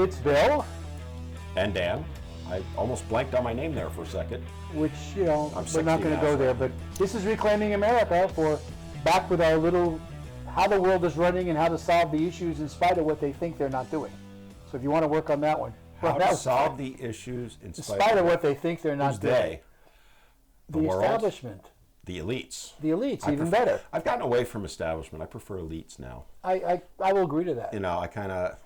It's Bill. And Dan. I almost blanked on my name there for a second. Which, you know, I'm we're not going to go there, but this is Reclaiming America for back with our little how the world is running and how to solve the issues in spite of what they think they're not doing. So if you want to work on that one. How to solve the issues in spite of what they think they're not doing. They? The establishment. The elites. The elites, even better. I've gotten away from establishment. I prefer elites now. I will agree to that. You know, I kind of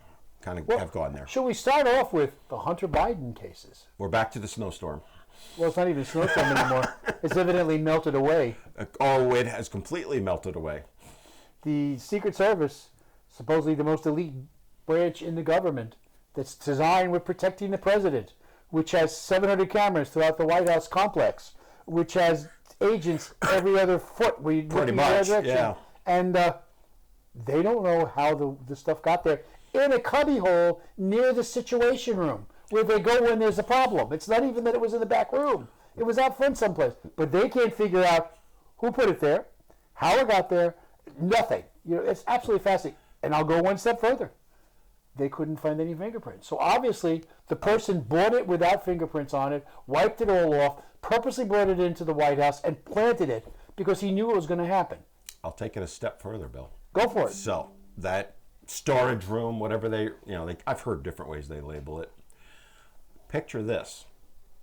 have gone there. Should we start off with the Hunter Biden cases? We're back to the snowstorm. Well, it's not even a snowstorm anymore. It's evidently melted away. Oh, it has completely melted away. The Secret Service, supposedly the most elite branch in the government, that's designed with protecting the president, which has 700 cameras throughout the White House complex, which has agents every other foot. Pretty much, yeah. And they don't know how the stuff got there. In a cubbyhole near the Situation Room, where they go when there's a problem. It's not even that it was in the back room. It was out front someplace. But they can't figure out who put it there, how it got there, nothing. You know, it's absolutely fascinating. And I'll go one step further. They couldn't find any fingerprints. So obviously, the person bought it without fingerprints on it, wiped it all off, purposely brought it into the White House, and planted it because he knew it was going to happen. I'll take it a step further, Bill. Go for it. So, that storage room, whatever I've heard different ways they label it. Picture this.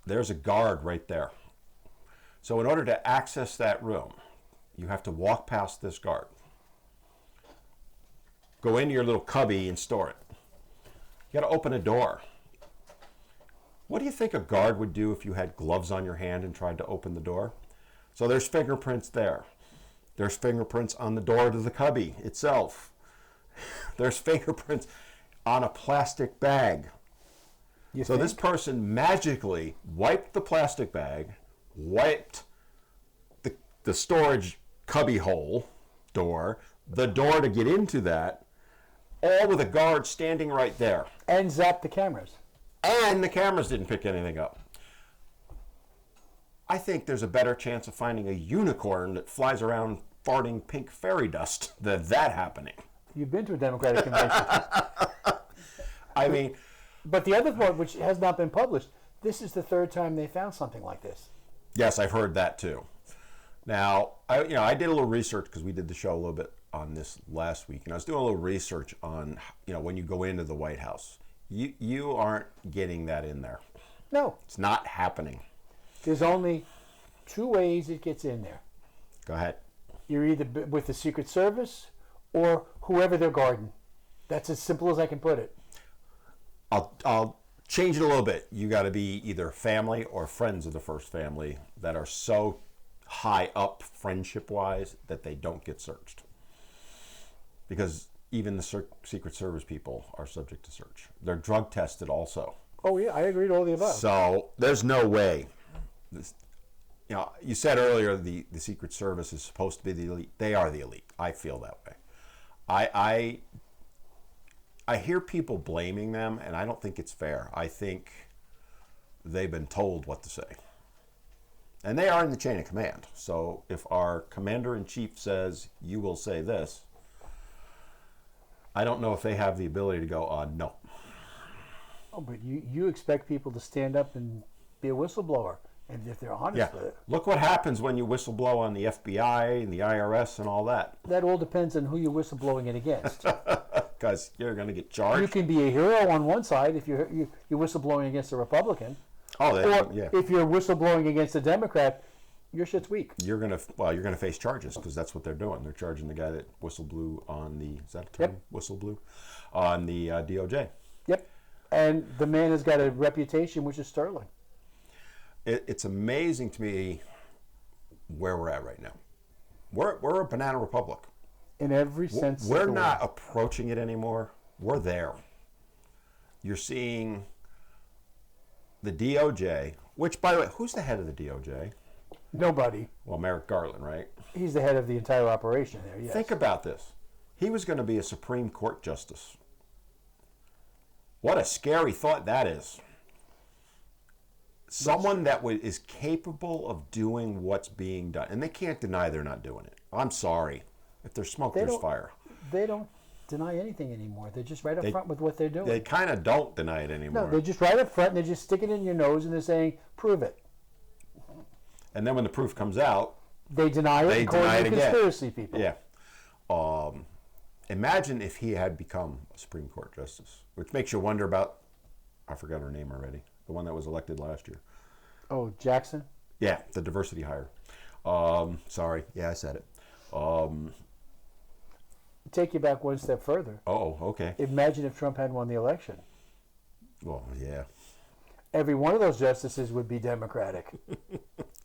There's a guard right there. So in order to access that room, you have to walk past this guard. Go into your little cubby and store it. You got to open a door. What do you think a guard would do if you had gloves on your hand and tried to open the door? So there's fingerprints there. There's fingerprints on the door to the cubby itself. There's fingerprints on a plastic bag. So this person magically wiped the plastic bag, wiped the storage cubby hole door, the door to get into that, all with a guard standing right there. And zapped the cameras. And the cameras didn't pick anything up. I think there's a better chance of finding a unicorn that flies around farting pink fairy dust than that happening. You've been to a Democratic convention. I mean... But the other part, which has not been published, this is the third time they found something like this. Yes, I've heard that too. Now, I did a little research because we did the show a little bit on this last week, and I was doing a little research on, when you go into the White House, you aren't getting that in there. No. It's not happening. There's only two ways it gets in there. Go ahead. You're either with the Secret Service or whoever they're guarding. That's as simple as I can put it. I'll change it a little bit. You got to be either family or friends of the first family that are so high up friendship-wise that they don't get searched. Because even the Secret Service people are subject to search. They're drug tested also. Oh yeah, I agree to all the above. So there's no way. You said earlier the Secret Service is supposed to be the elite. They are the elite. I feel that way. I hear people blaming them, and I don't think it's fair. I think they've been told what to say. And they are in the chain of command. So if our commander-in-chief says, you will say this, I don't know if they have the ability to go, no. Oh, but you expect people to stand up and be a whistleblower, and if they're honest with it. Look what happens when you whistleblow on the FBI and the IRS and all that. That all depends on who you're whistleblowing it against. Because you're going to get charged. You can be a hero on one side if you're whistleblowing against a Republican. Or if you're whistleblowing against a Democrat, your shit's weak. You're going to face charges because that's what they're doing. They're charging the guy that whistleblew on the, is that a term? Yep. Whistleblew on the DOJ. Yep. And the man has got a reputation which is sterling. It's amazing to me where we're at right now. We're a banana republic. In every sense. We're not approaching it anymore. We're there. You're seeing the DOJ, which, by the way, who's the head of the DOJ? Nobody. Well, Merrick Garland, right? He's the head of the entire operation there, yes. Think about this. He was going to be a Supreme Court justice. What a scary thought that is. Someone that is capable of doing what's being done. And they can't deny they're not doing it. I'm sorry. If there's smoke, there's fire. They don't deny anything anymore. They're just right up front with what they're doing. They kind of don't deny it anymore. No, they're just right up front, and they're just sticking it in your nose, and they're saying, prove it. And then when the proof comes out, they deny it and call you conspiracy people. Yeah. Imagine if he had become a Supreme Court justice, which makes you wonder about, I forgot her name already, the one that was elected last year. Oh, Jackson? Yeah, the diversity hire. Sorry. Yeah, I said it. Take you back one step further. Oh, okay. Imagine if Trump had won the election. Well, yeah. Every one of those justices would be Democratic.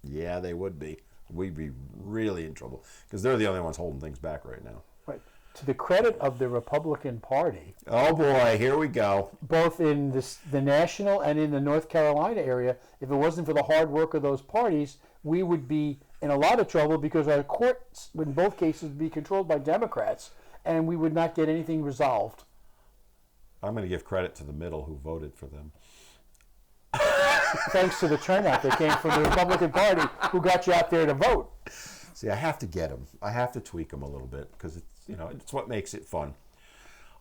Yeah, they would be. We'd be really in trouble because they're the only ones holding things back right now. Right. To the credit of the Republican Party. Oh boy, here we go. Both in the national and in the North Carolina area, if it wasn't for the hard work of those parties, we would be in a lot of trouble because our courts, in both cases, would be controlled by Democrats, and we would not get anything resolved. I'm going to give credit to the middle who voted for them. Thanks to the turnout that came from the Republican Party who got you out there to vote. See, I have to get them. I have to tweak them a little bit because it's what makes it fun.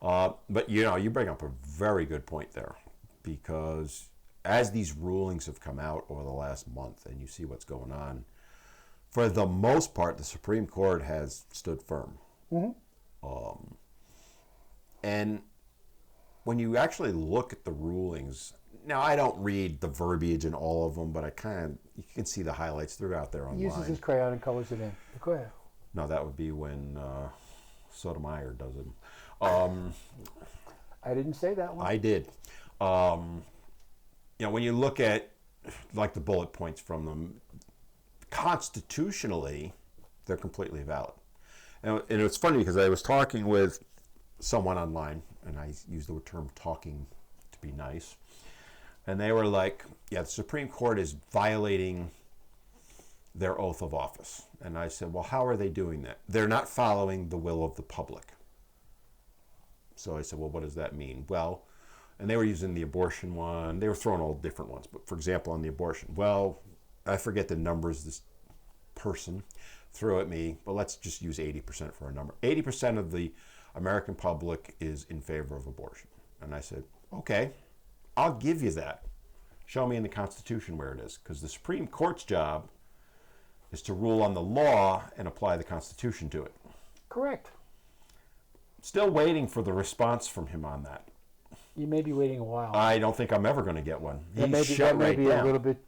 But you bring up a very good point there because as these rulings have come out over the last month and you see what's going on, for the most part, the Supreme Court has stood firm. Mm-hmm. And when you actually look at the rulings, now I don't read the verbiage in all of them, but you can see the highlights throughout there online. He uses his crayon and colors it in. Go ahead. No, that would be when Sotomayor does it. I didn't say that one. I did. When you look at like the bullet points from them, constitutionally, they're completely valid. And it's funny because I was talking with someone online, and I used the term talking to be nice. And they were like, yeah, the Supreme Court is violating their oath of office. And I said, well, how are they doing that? They're not following the will of the public. So I said, well, what does that mean? Well, and they were using the abortion one. They were throwing all different ones. But for example, on the abortion, well, I forget the numbers this person threw at me, but let's just use 80% for a number. 80% of the American public is in favor of abortion. And I said, okay, I'll give you that. Show me in the Constitution where it is. Because the Supreme Court's job is to rule on the law and apply the Constitution to it. Correct. Still waiting for the response from him on that. You may be waiting a while. I don't think I'm ever going to get one. That may be a little bit.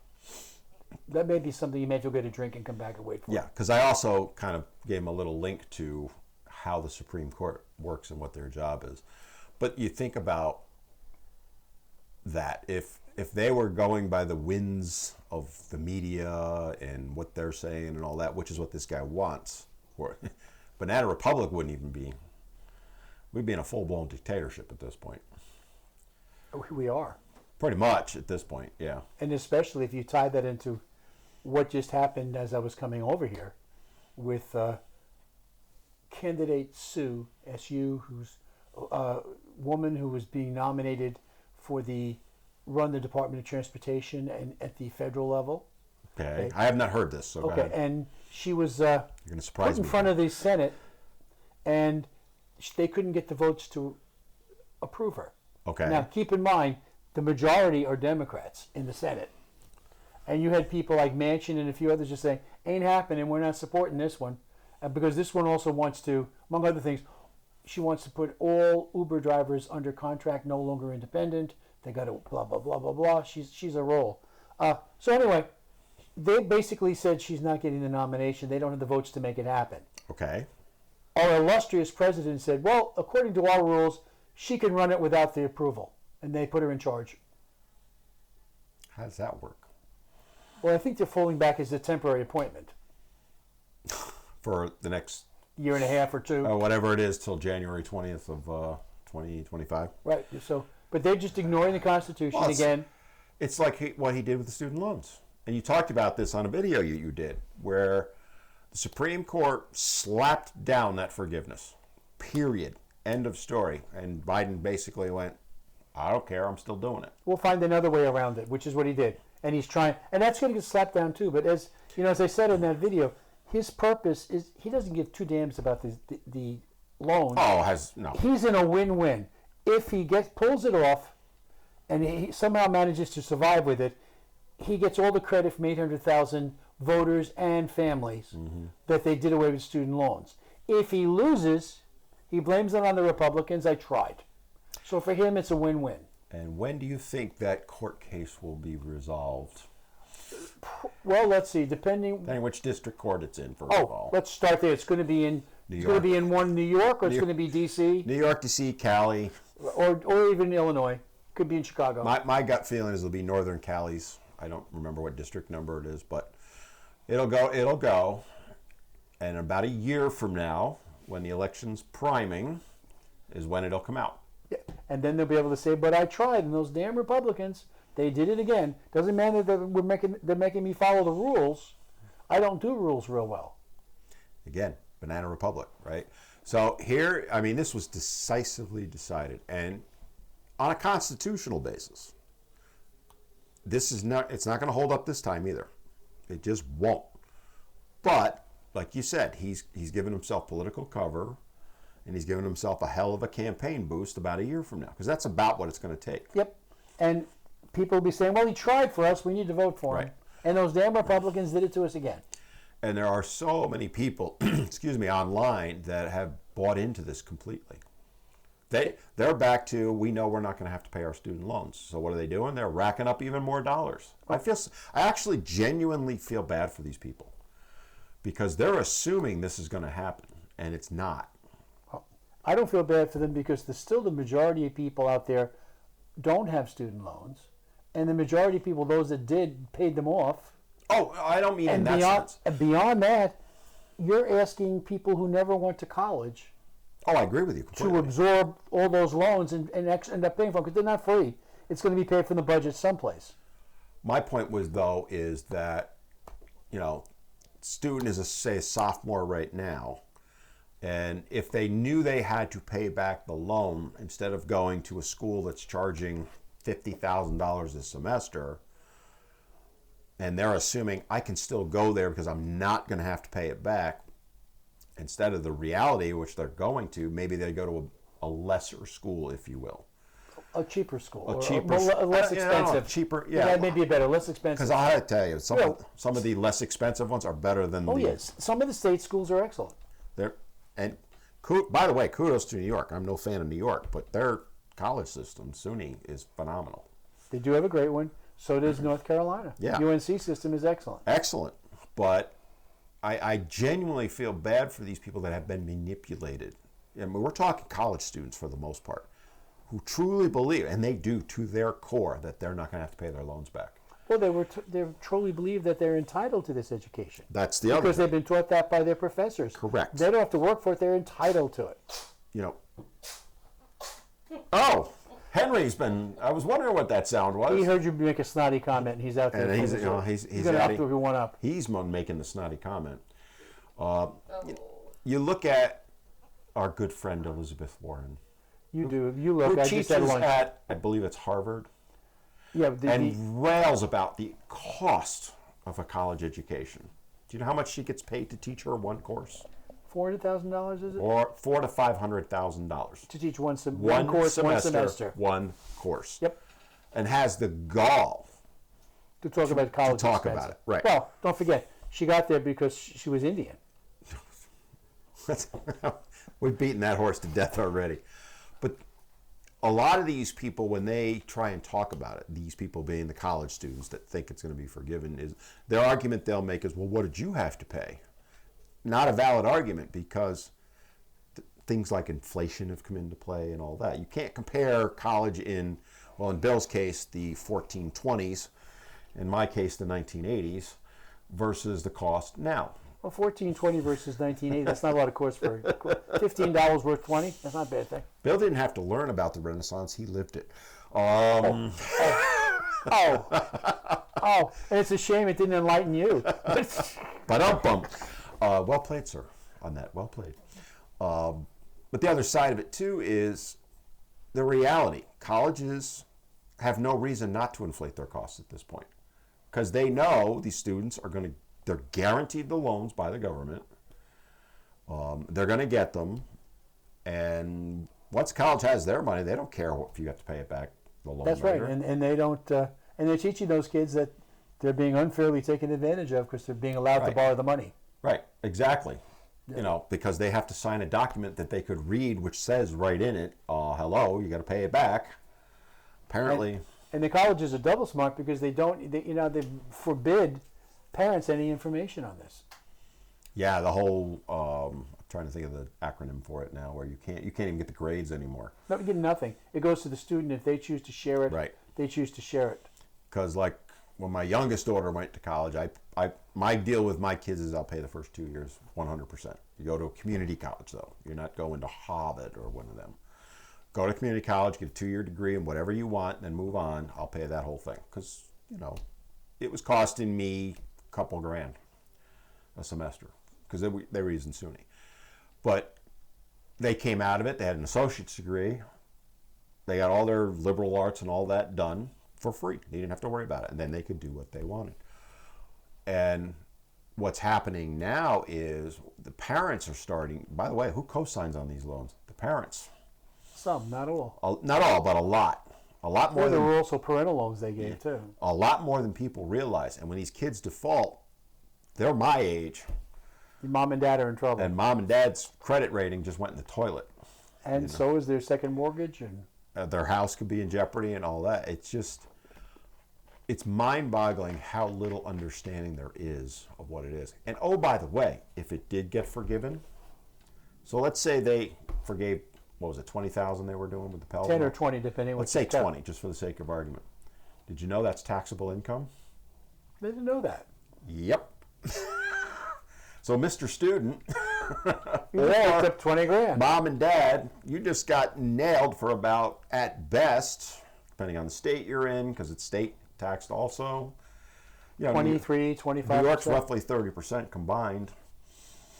That may be something you may have to get a drink and come back and wait for. Yeah, because I also kind of gave him a little link to how the Supreme Court works and what their job is. But you think about that. If they were going by the winds of the media and what they're saying and all that, which is what this guy wants, Banana Republic wouldn't even be. We'd be in a full-blown dictatorship at this point. We are. Pretty much at this point, yeah. And especially if you tie that into what just happened as I was coming over here with candidate Sue, S.U., who's a woman who was being nominated for run the Department of Transportation and at the federal level. Okay. I have not heard this, so go ahead. And she was You're going to surprise put in me. front of the Senate, and they couldn't get the votes to approve her. Okay. Now, keep in mind, the majority are Democrats in the Senate. And you had people like Manchin and a few others just saying, ain't happening, we're not supporting this one. Because this one also wants to, among other things, she wants to put all Uber drivers under contract, no longer independent. They got to blah, blah, blah, blah, blah. She's a roll. So anyway, they basically said she's not getting the nomination. They don't have the votes to make it happen. Okay. Our illustrious president said, well, according to our rules, she can run it without the approval. And they put her in charge. How does that work? Well, I think they're falling back as a temporary appointment. For the next year and a half or two. Whatever it is, till January 20th of 2025. Right. So, but they're just ignoring the Constitution again. It's like what he did with the student loans. And you talked about this on a video you did, where the Supreme Court slapped down that forgiveness. Period. End of story. And Biden basically went, I don't care, I'm still doing it. We'll find another way around it, which is what he did. And he's trying, and that's going to get slapped down too. But as you know, as I said in that video, his purpose is he doesn't give two damns about the loan, no. he's in a win-win. If he pulls it off, and he somehow manages to survive with it, he gets all the credit from 800,000 voters and families that they did away with student loans. If he loses, he blames it on the Republicans. I tried. So for him, it's a win-win. And when do you think that court case will be resolved? Well, let's see. Depending which district court it's in, first of all. Let's start there. It's going to be in New it's York. going to be in one New York, or it's going to be D.C. New York, D.C., Cali. or even Illinois. Could be in Chicago. My gut feeling is it'll be Northern Cali's. I don't remember what district number it is, but it'll go. And about a year from now, when the election's priming, is when it'll come out. Yeah. And then they'll be able to say, "But I tried," and those damn Republicans, they did it again. Doesn't matter that they're making me follow the rules. I don't do rules real well. Again, Banana Republic, right? So here, I mean, this was decisively decided, and on a constitutional basis. It's not going to hold up this time either. It just won't. But like you said, he's given himself political cover, and he's given himself a hell of a campaign boost about a year from now, because that's about what it's going to take. Yep. And people will be saying, "Well, he tried for us. We need to vote for him." And those damn Republicans did it to us again. And there are so many people, online that have bought into this completely. They're back to, we know we're not going to have to pay our student loans. So what are they doing? They're racking up even more dollars. I actually genuinely feel bad for these people, because they're assuming this is going to happen, and it's not. I don't feel bad for them, because there's still the majority of people out there don't have student loans, and the majority of people, those that did, paid them off. Oh, I don't mean in that sense. And beyond that, you're asking people who never went to college. Oh, I agree with you completely. To absorb all those loans and end up paying for them, because they're not free. It's going to be paid from the budget someplace. My point is that, student is a sophomore right now, and if they knew they had to pay back the loan instead of going to a school that's charging $50,000 a semester, and they're assuming I can still go there because I'm not going to have to pay it back, instead of the reality, which they're going to, maybe they go to a lesser school, if you will. A cheaper school. Less expensive. Cheaper, yeah. That may be better, less expensive. Because I have to tell you, some of the less expensive ones are better than yes. Some of the state schools are excellent. By the way, kudos to New York. I'm no fan of New York, but their college system, SUNY, is phenomenal. They do have a great one. So does North Carolina. Yeah. The UNC system is excellent. Excellent. But I genuinely feel bad for these people that have been manipulated. I mean, we're talking college students for the most part, who truly believe, and they do to their core, that they're not going to have to pay their loans back. Well, they truly believe that they're entitled to this education. That's the other Because thing. they've been taught that by their professors. Correct. They don't have to work for it. They're entitled to it. Oh, Henry's been. I was wondering what that sound was. He heard you make a snotty comment, and he's out there. And he's going to up to everyone up. He's making the snotty comment. You look at our good friend Elizabeth Warren. You do. You look. Who I teaches just had at, I believe it's Harvard. Yeah, and rails about the cost of a college education. Do you know how much she gets paid to teach her one course? $400,000, is it? Or $400,000 to $500,000 to teach one course, one semester. One course. Yep. And has the gall to talk about college. To talk expensive. about it, right? Well, don't forget, she got there because she was Indian. We've beaten that horse to death already. But a lot of these people, when they try and talk about it, these people being the college students that think it's going to be forgiven, is their argument they'll make is, well, what did you have to pay? Not a valid argument, because things like inflation have come into play and all that. You can't compare college in Bill's case, the 1420s, in my case, the 1980s, versus the cost now. Well, 1420 versus 1980, that's not a lot of course for $15 worth 20. That's not a bad thing. Bill didn't have to learn about the Renaissance. He lived it. And it's a shame it didn't enlighten you. But well played, sir, on that. Well played. But the other side of it, too, is the reality. Colleges have no reason not to inflate their costs at this point, because they know these students they're guaranteed the loans by the government. They're going to get them. And once college has their money, they don't care if you have to pay it back the loan That's later. right, and they don't, and they're teaching those kids that they're being unfairly taken advantage of because they're being allowed to Right. borrow the money. Right, exactly. Yeah. You know, because they have to sign a document that they could read, which says right in it, hello, you got to pay it back. Apparently. And the colleges are double smart because they don't, they forbid parents any information on this. Yeah, the whole, I'm trying to think of the acronym for it now, where you can't even get the grades anymore. No, you get nothing. It goes to the student. If they choose to share it, Right. they choose to share it. Because like when my youngest daughter went to college, my deal with my kids is I'll pay the first 2 years 100%. You go to a community college though. You're not going to Harvard or one of them. Go to community college, get a 2-year degree in whatever you want, and then move on. I'll pay that whole thing because it was costing me a couple grand a semester because they were using SUNY. But they came out of it. They had an associate's degree. They got all their liberal arts and all that done for free. They didn't have to worry about it. And then they could do what they wanted. And what's happening now is the parents are starting, by the way, who co-signs on these loans? The parents. Some, not all. Not all, but a lot. A lot more Well, there than were also parental loans they gave too. a lot more than people realize. And when these kids default, they're my age. Your mom and dad are in trouble. And mom and dad's credit rating just went in the toilet. And so is their second mortgage. And Their house could be in jeopardy and all that. It's mind-boggling how little understanding there is of what it is. And oh, by the way, if it did get forgiven, so let's say they forgave, what was it, 20,000 they were doing with the Pell? 10 or 20, depending on what Let's say you cut. 20, just for the sake of argument. Did you know that's taxable income? They didn't know that. Yep. So, Mr. Student, You just picked up 20 grand. mom and dad, you just got nailed for about, at best, depending on the state you're in, because it's state taxed also. 23, 25%. New York's roughly 30% combined.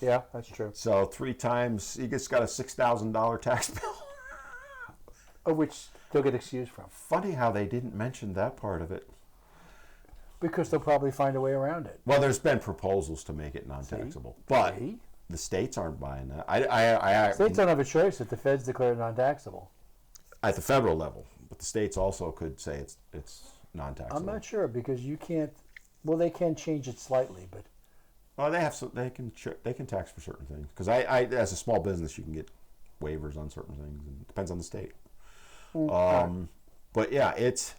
Yeah, that's true. So 3 times, you just got a $6,000 tax bill. Of which they'll get excused from. Funny how they didn't mention that part of it. Because they'll probably find a way around it. Well, there's been proposals to make it non-taxable, but See? the states aren't buying that. I States don't have a choice if the feds declare it non-taxable. at the federal level, but the states also could say it's non-taxable. I'm not sure because you can't. Well, they can change it slightly, but Well, they can tax for certain things because I as a small business you can get waivers on certain things, and it depends on the state. But yeah, it's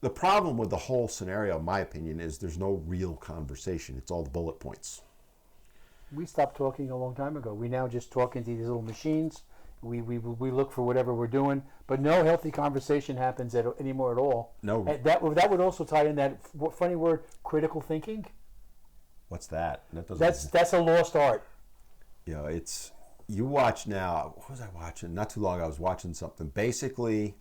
the problem with the whole scenario, in my opinion, is there's no real conversation. It's all the bullet points. we stopped talking a long time ago. We now just talk into these little machines. We look for whatever we're doing, but no healthy conversation happens anymore at all. No. And that would also tie in that funny word, critical thinking. What's that? That doesn't. That's a lost art. It's you watch now. What was I watching? Not too long ago, I was watching something. Basically,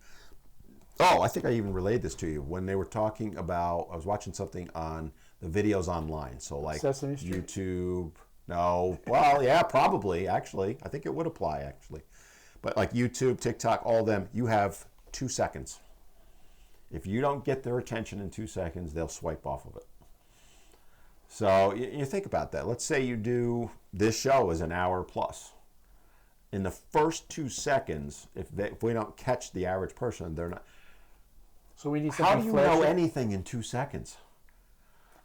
I think I even relayed this to you when they were talking about. I was watching something on the videos online. So like Sesame Street? YouTube. No, well, yeah, probably. Actually, I think it would apply actually. But like YouTube, TikTok, all them, you have 2 seconds. If you don't get their attention in 2 seconds, they'll swipe off of it. So you think about that. Let's say you do this show is an hour plus. In the first 2 seconds, if we don't catch the average person, they're not. So we need How something do you flashy. know anything in 2 seconds?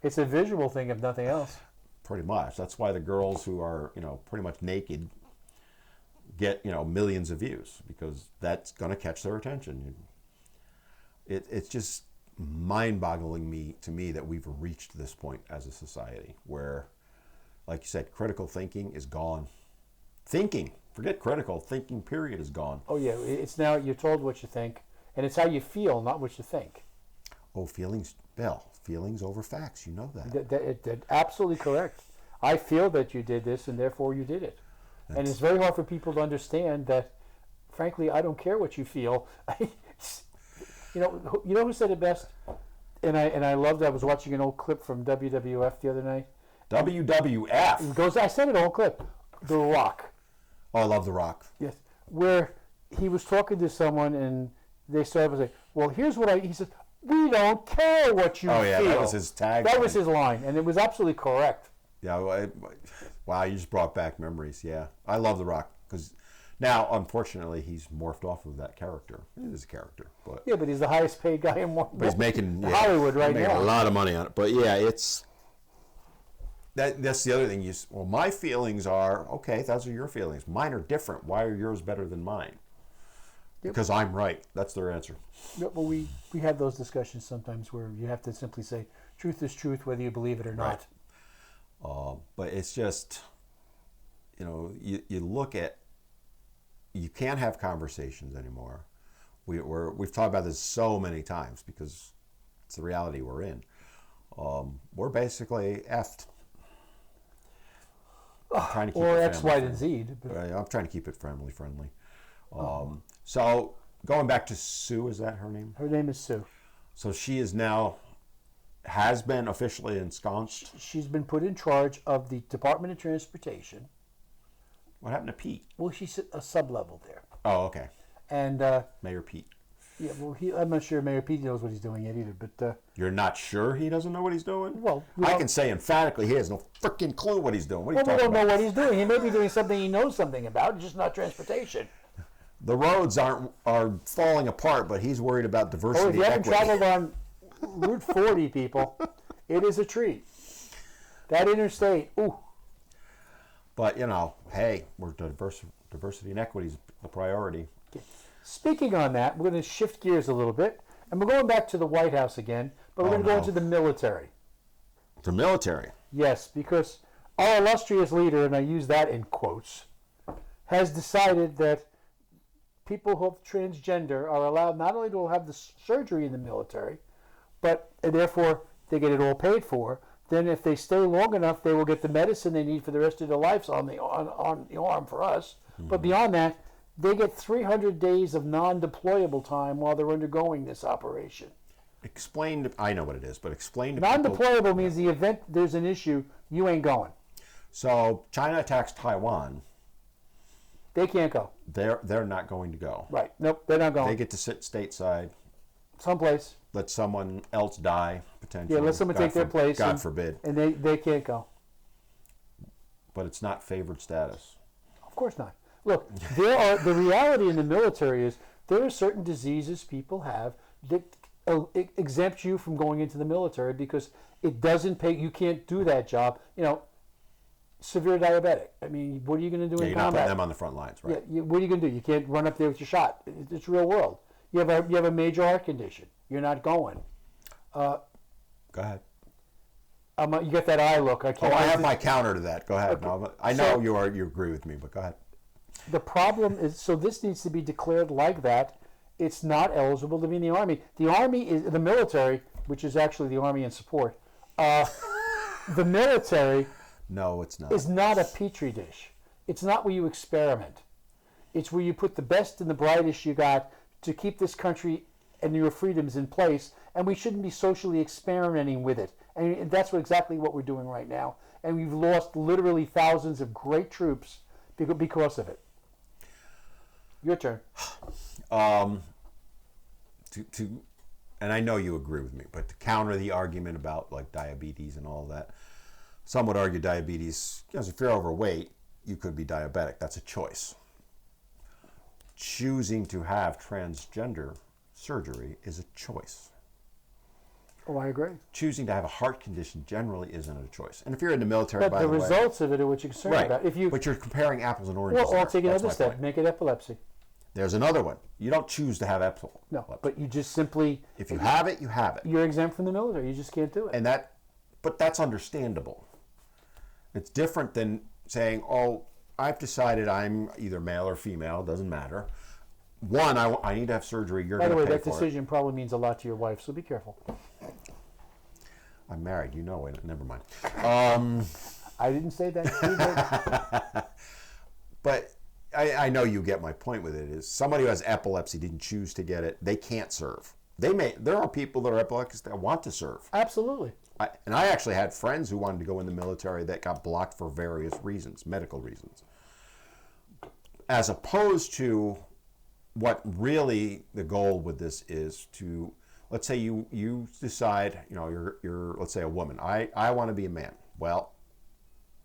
It's a visual thing, if nothing else. Pretty much. That's why the girls who are pretty much naked get millions of views because that's going to catch their attention. It's just mind-boggling to me that we've reached this point as a society where, like you said, critical thinking is gone. Thinking, forget critical thinking. Period is gone. Oh yeah, it's now you're told what you think, and it's how you feel, not what you think. Oh, feelings, Bill. Feelings over facts. You know that. That's absolutely correct. I feel that you did this, and therefore you did it. And it's very hard for people to understand that. Frankly, I don't care what you feel. You know who said it best? And I loved. I was watching an old clip from WWF the other night. WWF. It goes. I said it, old clip. The Rock. Oh, I love The Rock. Yes, where he was talking to someone, and they started to say, "Well, here's what he said. We don't care what you feel." Oh yeah, that was his tag. That was his line, and it was absolutely correct. Yeah, wow, you just brought back memories. Yeah, I love The Rock because Now, unfortunately, he's morphed off of that character. It is a character, but Yeah, but he's the highest paid guy in he's making Hollywood right making now. a lot of money on it. But yeah, it's that's the other thing. Well, my feelings are okay. Those are your feelings. Mine are different. Why are yours better than mine? Yep. Because I'm right. That's their answer. Yeah, well, we have those discussions sometimes where you have to simply say, truth is truth, whether you believe it or not. But it's just, you look at, you can't have conversations anymore. We've talked about this so many times because it's the reality we're in. We're basically effed. I'm trying to keep Or it X, family Y, and friendly. Z. But I'm trying to keep it family friendly. So going back to Sue, is that her name? her name is Sue. So she has been officially ensconced. She's been put in charge of the Department of Transportation. What happened to Pete? Well, she's a sub-level there. Oh, okay. And, Mayor Pete. yeah, well, I'm not sure Mayor Pete knows what he's doing yet either, but, You're not sure he doesn't know what he's doing? well, I can say emphatically he has no freaking clue what he's doing. What are you we talking don't know about? what he's doing. He may be doing something he knows something about, just not transportation. The roads are falling apart, but he's worried about Oh, diversity if you haven't equity. traveled on Route 40, people, it is a treat. That interstate, ooh. But, hey, we're diversity and equity is the priority. Speaking on that, we're going to shift gears a little bit, and we're going back to the White House again, but we're going to go into the military. The military. Yes, because our illustrious leader, and I use that in quotes, has decided that people who are transgender are allowed not only to have the surgery in the military, but and therefore they get it all paid for. Then, if they stay long enough, they will get the medicine they need for the rest of their lives on the arm for us. Mm-hmm. But beyond that, they get 300 days of non-deployable time while they're undergoing this operation. Explain. I know what it is, but explain to Non-deployable people. means the event there's an issue, you ain't going. So China attacks Taiwan. They can't go. They're not going to go. Right. Nope, they're not going. They get to sit stateside. Someplace. Let someone else die, potentially. Yeah, let someone take their place. God forbid. And they can't go. But it's not favored status. Of course not. Look, the reality in the military is there are certain diseases people have that exempt you from going into the military because it doesn't pay. You can't do that job. Severe diabetic. I mean, what are you going to do in You're not combat? putting them on the front lines, right? Yeah, what are you going to do? You can't run up there with your shot. It's real world. You have a major heart condition. You're not going. Go ahead. You get that eye look. I can't. I have my counter to that. Go ahead. Okay. No, I know you agree with me, but go ahead. The problem is, so this needs to be declared like that. It's not eligible to be in the Army. The Army is the military, which is actually the Army in support. The military. No, it's not. Is not a petri dish. It's not where you experiment. It's where you put the best and the brightest you got to keep this country and your freedoms in place. And we shouldn't be socially experimenting with it. And that's exactly what we're doing right now. And we've lost literally thousands of great troops because of it. Your turn. And I know you agree with me, but to counter the argument about like diabetes and all that, some would argue diabetes, if you're overweight, you could be diabetic. That's a choice. Choosing to have transgender surgery is a choice. Oh, I agree. Choosing to have a heart condition generally isn't a choice. And if you're in the military, But the results of it are what you're concerned right. about. But you're comparing apples and oranges. Well, I'll take another That's my step. point. Make it epilepsy. There's another one. You don't choose to have epilepsy. No, but you just simply... If you have it, you have it. You're exempt from the military. You just can't do it. But that's understandable. It's different than saying, I've decided I'm either male or female, doesn't matter. One, I need to have surgery, you're going to pay for it. By the way, that decision probably means a lot to your wife, so be careful. I'm married, you know it. Never mind. I didn't say that. But I know you get my point with it. Is somebody who has epilepsy didn't choose to get it, they can't serve. There are people that are epileptic that want to serve. Absolutely. And I actually had friends who wanted to go in the military that got blocked for various reasons, medical reasons. As opposed to what really the goal with this is to, let's say you decide, you're let's say a woman. I want to be a man. Well,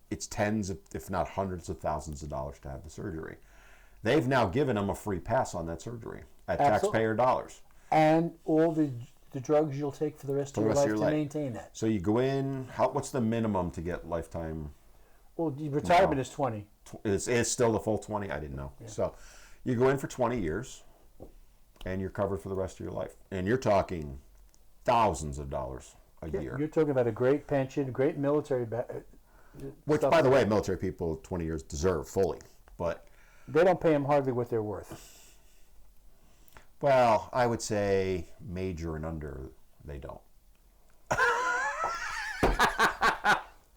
it's tens, if not hundreds of thousands of dollars to have the surgery. They've now given them a free pass on that surgery at Absolutely. taxpayer dollars. And all the drugs you'll take for the rest of your life to maintain that. So you go in, what's the minimum to get lifetime? Well, retirement is 20. It's still the full 20? I didn't know. Yeah. So you go in for 20 years, and you're covered for the rest of your life. And you're talking thousands of dollars a year. You're talking about a great pension, great military. Which, by the way, military people 20 years deserve fully. But they don't pay them hardly what they're worth. Well, I would say major and under, they don't.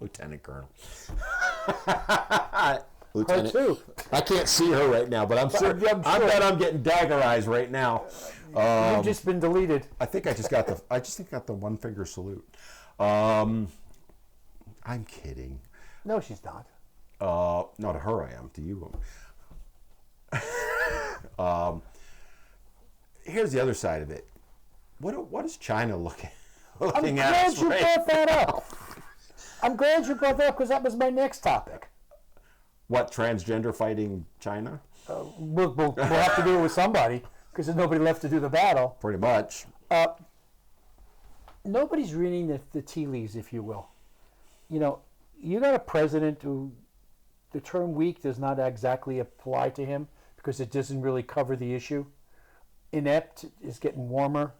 Lieutenant Colonel. Lieutenant. Her too. I can't see her right now, but I'm sure. I bet I'm getting dagger eyes right now. You've just been deleted. I think I just got the one finger salute. I'm kidding. No, she's not. No, to her I am. To you. Here's the other side of it. What is China looking at us? I'm glad you brought that up. I'm glad you brought that up because that was my next topic. What, transgender fighting China? We'll have to do it with somebody because there's nobody left to do the battle. Pretty much. Nobody's reading the tea leaves, if you will. You know, you got a president who the term weak does not exactly apply to him because it doesn't really cover the issue. Inept is getting warmer,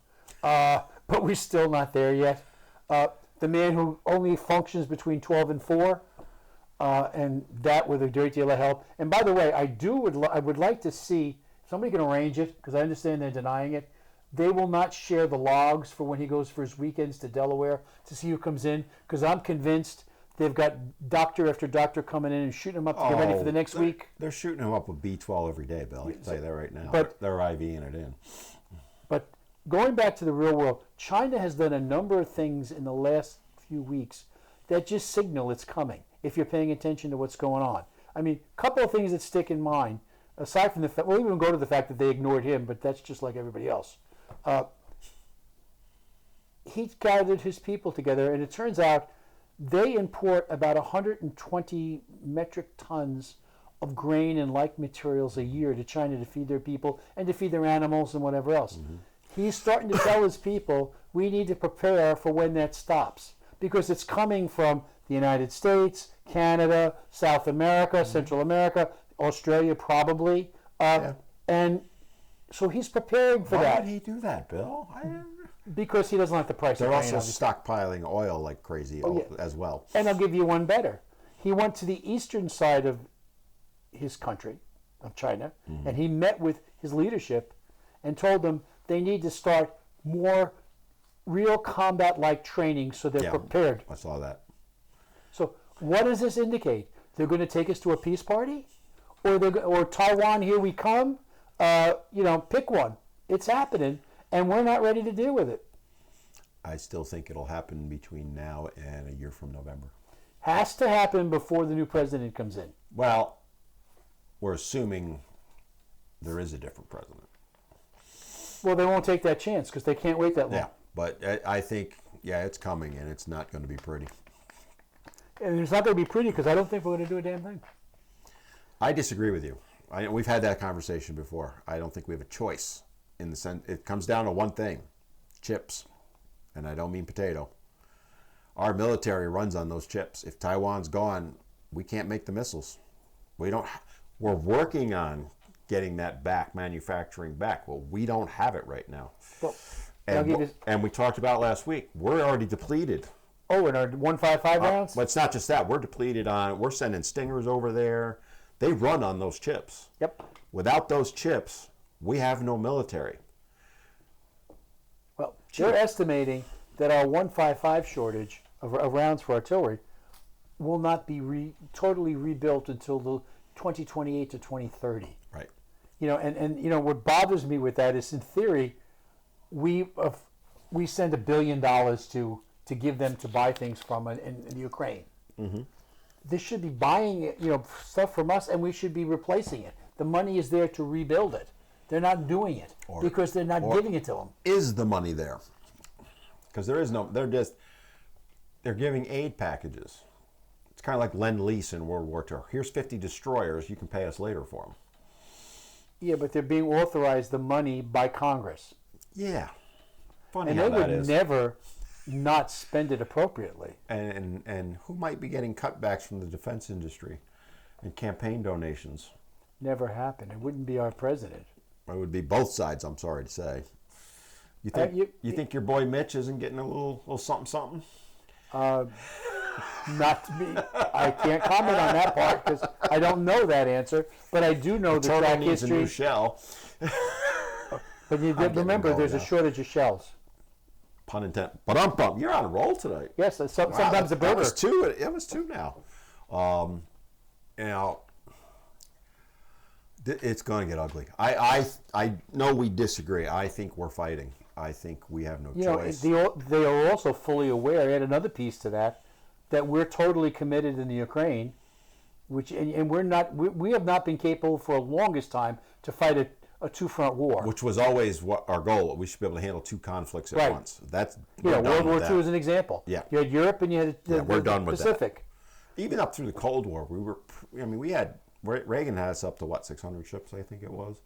but we're still not there yet. The man who only functions between 12 and 4, and that with a great deal of help. And by the way, I would like to see, if somebody can arrange it, because I understand they're denying it, they will not share the logs for when he goes for his weekends to Delaware to see who comes in, because I'm convinced they've got doctor after doctor coming in and shooting him up to get ready for the next week. They're shooting him up with B12 every day, Bill. I can tell you that right now. But they're IVing it in. But going back to the real world, China has done a number of things in the last few weeks that just signal it's coming, if you're paying attention to what's going on. I mean, a couple of things that stick in mind, aside from the fact, we'll even go to the fact that they ignored him, but that's just like everybody else. He gathered his people together, and it turns out they import about 120 metric tons of grain and like materials a year to China to feed their people and to feed their animals and whatever else. Mm-hmm. He's starting to tell his people, we need to prepare for when that stops, because it's coming from the United States, Canada, South America, mm-hmm. Central America, Australia probably. And so he's preparing for that. Why would he do that, Bill? Because he doesn't like the price of grain. They're also stockpiling oil like crazy as well. And I'll give you one better. He went to the eastern side of his country, of China, mm-hmm. and he met with his leadership and told them they need to start more real combat-like training so they're prepared. I saw that. So what does this indicate? They're going to take us to a peace party? Or Taiwan, here we come? Pick one. It's happening, and we're not ready to deal with it. I still think it'll happen between now and a year from November. Has to happen before the new president comes in. Well, we're assuming there is a different president. Well, they won't take that chance because they can't wait that long. Yeah, but I think, it's coming, and it's not going to be pretty. And it's not going to be pretty because I don't think we're going to do a damn thing. I disagree with you. We've had that conversation before. I don't think we have a choice in the sense. It comes down to one thing: chips, and I don't mean potato. Our military runs on those chips. If Taiwan's gone, we can't make the missiles. We're working on getting that back, manufacturing back. Well, we don't have it right now. Well, and we talked about last week. We're already depleted. Oh, in our 155 rounds? But it's not just that. We're depleted on. We're sending Stingers over there. They run on those chips. Yep. Without those chips, we have no military. Well, they're estimating that our 155 shortage of rounds for artillery will not be totally rebuilt until the 2028 to 2030. Right. And what bothers me with that is, in theory, we send $1 billion to give them to buy things from in Ukraine. Mm-hmm. They should be buying stuff from us, and we should be replacing it. The money is there to rebuild it. They're not doing it because they're not giving it to them. Is the money there? Because there is no. They're giving aid packages. It's kind of like Lend-Lease in World War II. Here's 50 destroyers. You can pay us later for them. Yeah, but they're being authorized the money by Congress. Yeah. Funny And how they that would is. never not spend it appropriately. And who might be getting cutbacks from the defense industry and campaign donations? Never happened. It wouldn't be our president. It would be both sides, I'm sorry to say. You think you think your boy Mitch isn't getting a little something something? Not to be. I can't comment on that part because I don't know that answer. But I do know the Turtle track needs a history. new shell. But you getting remember, going there's a now. shortage of shells. Pun intended. But you're on a roll today. Yes, sometimes a That burger. was two. It was two now. You know, it's going to get ugly. I know we disagree. I think we're fighting. I think we have no choice. They are also fully aware. Add another piece to that we're totally committed in the Ukraine, and we're not. We have not been capable for the longest time to fight a two-front war. Which was always what our goal. We should be able to handle two conflicts at once. That's World War II is an example. Yeah. You had Europe and you had we're done with Pacific. Even up through the Cold War, we had Reagan had us up to 600 ships, I think it was.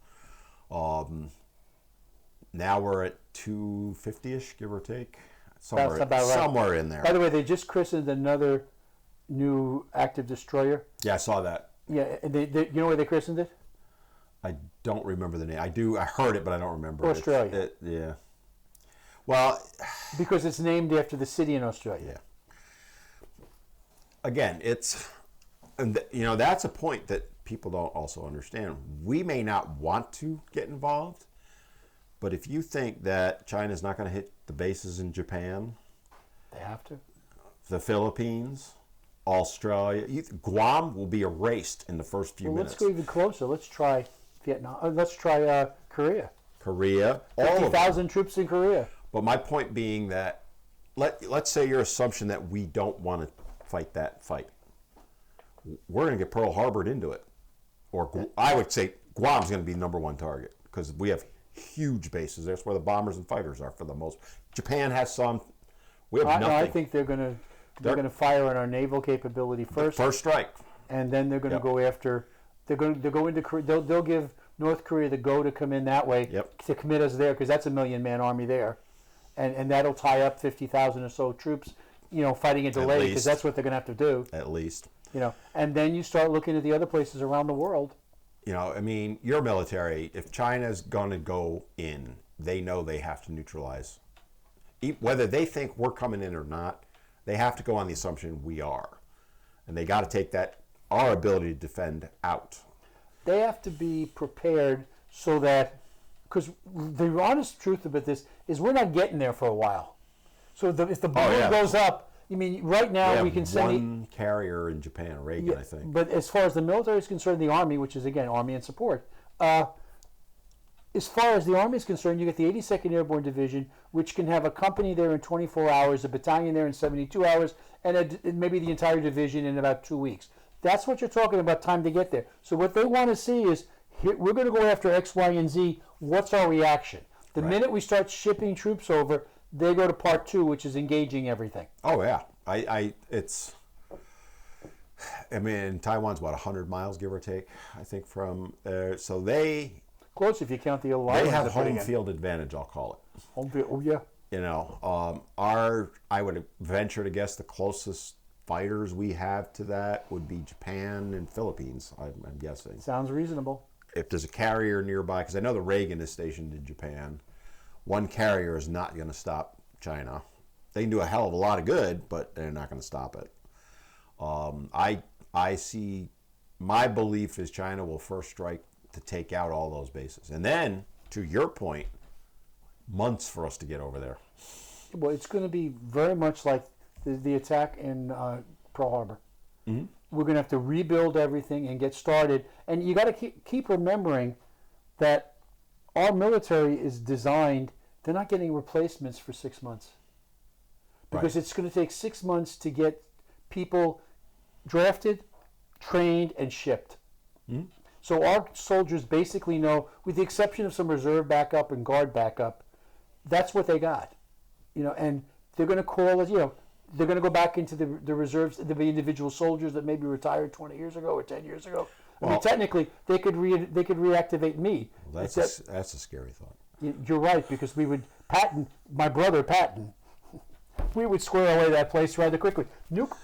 Now we're at 250-ish, give or take. That's about right. Somewhere in there. By the way, they just christened another new active destroyer. Yeah, I saw that. Yeah, you know where they christened it? I don't remember the name. I heard it, but I don't remember. Australia. Yeah. Well, because it's named after the city in Australia. Yeah. Again, that's a point that people don't also understand. We may not want to get involved, but if you think that China's not going to hit the bases in Japan, they have to. The Philippines, Australia, Guam will be erased in the first few minutes. Let's go even closer. Let's try Vietnam. Let's try Korea. Korea. 50,000 troops in Korea. But my point being that, let's say your assumption that we don't want to fight that fight. We're going to get Pearl Harbored into it. Or I would say Guam's going to be number one target because we have huge bases. That's where the bombers and fighters are for the most. Japan has some. We have nothing. No, I think they're going to fire on our naval capability first. First strike. And then they're going to go after. They'll go into Korea. They'll give North Korea the go to come in that way to commit us there because that's a 1 million-man army there, and that'll tie up 50,000 or so troops, fighting a delay because that's what they're going to have to do. At least. And then you start looking at the other places around the world. Your military, if China's going to go in, they know they have to neutralize. Whether they think we're coming in or not, they have to go on the assumption we are. And they got to take our ability to defend out. They have to be prepared so that, because the honest truth about this is we're not getting there for a while. So if the balloon goes up, right now we can send one carrier in Japan, Reagan, I think. But as far as the military is concerned, the Army, which is again Army and support, as far as the Army is concerned, you get the 82nd Airborne Division, which can have a company there in 24 hours, a battalion there in 72 hours, and maybe the entire division in about 2 weeks. That's what you're talking about, time to get there. So what they want to see is, we're going to go after X, Y, and Z. What's our reaction? The minute we start shipping troops over, they go to part 2, which is engaging everything. Oh, yeah. Taiwan's, 100 miles, give or take, I think, from there. So close if you count the alliance. They have home field advantage, I'll call it. Home field, oh yeah. I would venture to guess the closest fighters we have to that would be Japan and Philippines, I'm guessing. Sounds reasonable. If there's a carrier nearby, because I know the Reagan is stationed in Japan, one carrier is not going to stop China. They can do a hell of a lot of good, but they're not going to stop it. I see, my belief is China will first strike to take out all those bases. And then, to your point, months for us to get over there. Well, it's going to be very much like the attack in Pearl Harbor. Mm-hmm. We're going to have to rebuild everything and get started. And you got to keep remembering that our military is designed, they're not getting replacements for 6 months. Because it's going to take 6 months to get people drafted, trained, and shipped. Mm-hmm. So our soldiers basically know, with the exception of some reserve backup and guard backup, that's what they got. And they're going to call us, they're going to go back into the reserves. There'll be individual soldiers that maybe retired 20 years ago or 10 years ago. I mean, technically, they could reactivate me. Well, that's a scary thought. You're right, because we would my brother Patton, we would square away that place rather quickly. Nuke.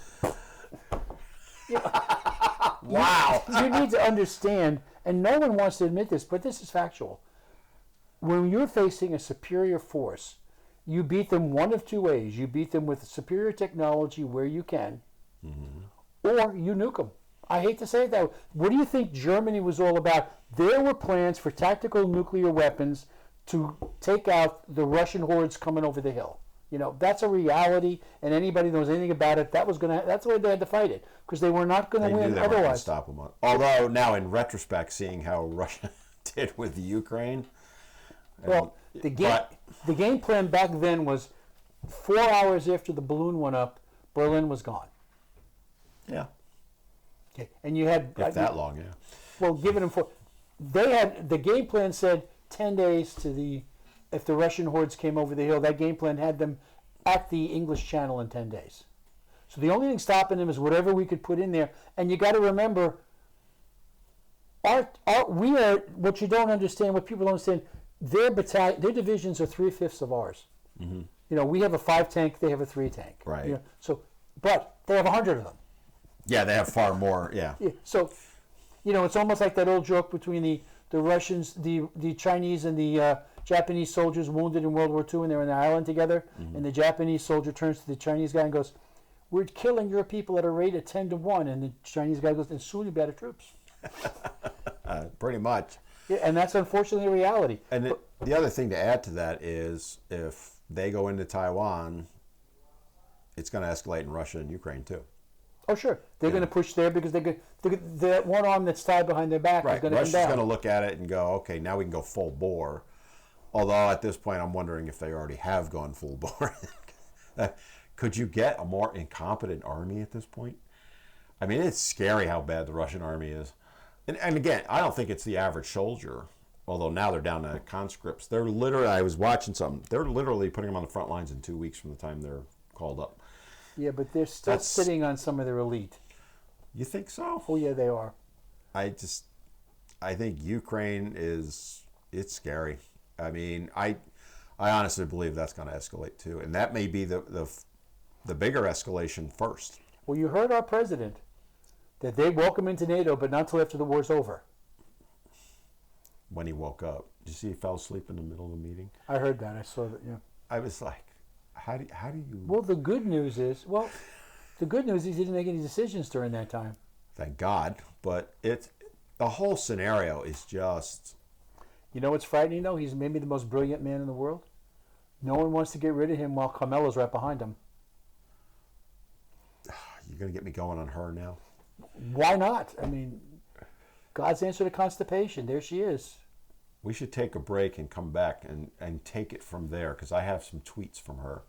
Wow. You need to understand, and no one wants to admit this, but this is factual. When you're facing a superior force, you beat them one of two ways. You beat them with superior technology where you can, or you nuke them. I hate to say it that way. What do you think Germany was all about? There were plans for tactical nuclear weapons to take out the Russian hordes coming over the hill. That's a reality, and anybody knows anything about it, that's the way they had to fight it, because they were not going to win They otherwise. stop them. Although now, in retrospect, seeing how Russia did with the Ukraine, Well, the game plan back then was 4 hours after the balloon went up, Berlin was gone. yeah, Okay, and you had if that long, yeah. Well, given them the game plan said 10 days if the Russian hordes came over the hill. That game plan had them at the English Channel in 10 days. So the only thing stopping them is whatever we could put in there. And you got to remember, what you don't understand, what people don't understand, their divisions are 3/5 of ours. Mm-hmm. We have a 5 tank, they have a 3 tank. Right. But they have 100 of them. Yeah, they have far more. Yeah. So, it's almost like that old joke between the Russians, the Chinese, and the Japanese soldiers wounded in World War II, and they're in the island together. Mm-hmm. And the Japanese soldier turns to the Chinese guy and goes, "We're killing your people at a rate of 10 to 1." And the Chinese guy goes, "And soon you better troops." Pretty much. Yeah, and that's unfortunately a reality. And the other thing to add to that is, if they go into Taiwan, it's going to escalate in Russia and Ukraine too. Oh, sure. They're going to push there because that one arm that's tied behind their back is going to come down. Russia's going to look at it and go, okay, now we can go full bore. Although at this point, I'm wondering if they already have gone full bore. Could you get a more incompetent army at this point? I mean, it's scary how bad the Russian army is. And again, I don't think it's the average soldier, although now they're down to conscripts. I was watching something, they're literally putting them on the front lines in 2 weeks from the time they're called up. Yeah, but they're still sitting on some of their elite. You think so? Oh, yeah, they are. I think Ukraine it's scary. I mean, I honestly believe that's going to escalate too. And that may be the bigger escalation first. Well, you heard our president, that they welcome into NATO, but not until after the war's over. When he woke up. Did you see he fell asleep in the middle of the meeting? I heard that. I saw that, yeah. I was like, how do you... Well, the good news is he didn't make any decisions during that time. Thank God. But the whole scenario is just... You know what's frightening, though? He's maybe the most brilliant man in the world. No one wants to get rid of him while Kamala's right behind him. You're going to get me going on her now? Why not? I mean, God's answer to constipation. There she is. We should take a break and come back and take it from there, because I have some tweets from her.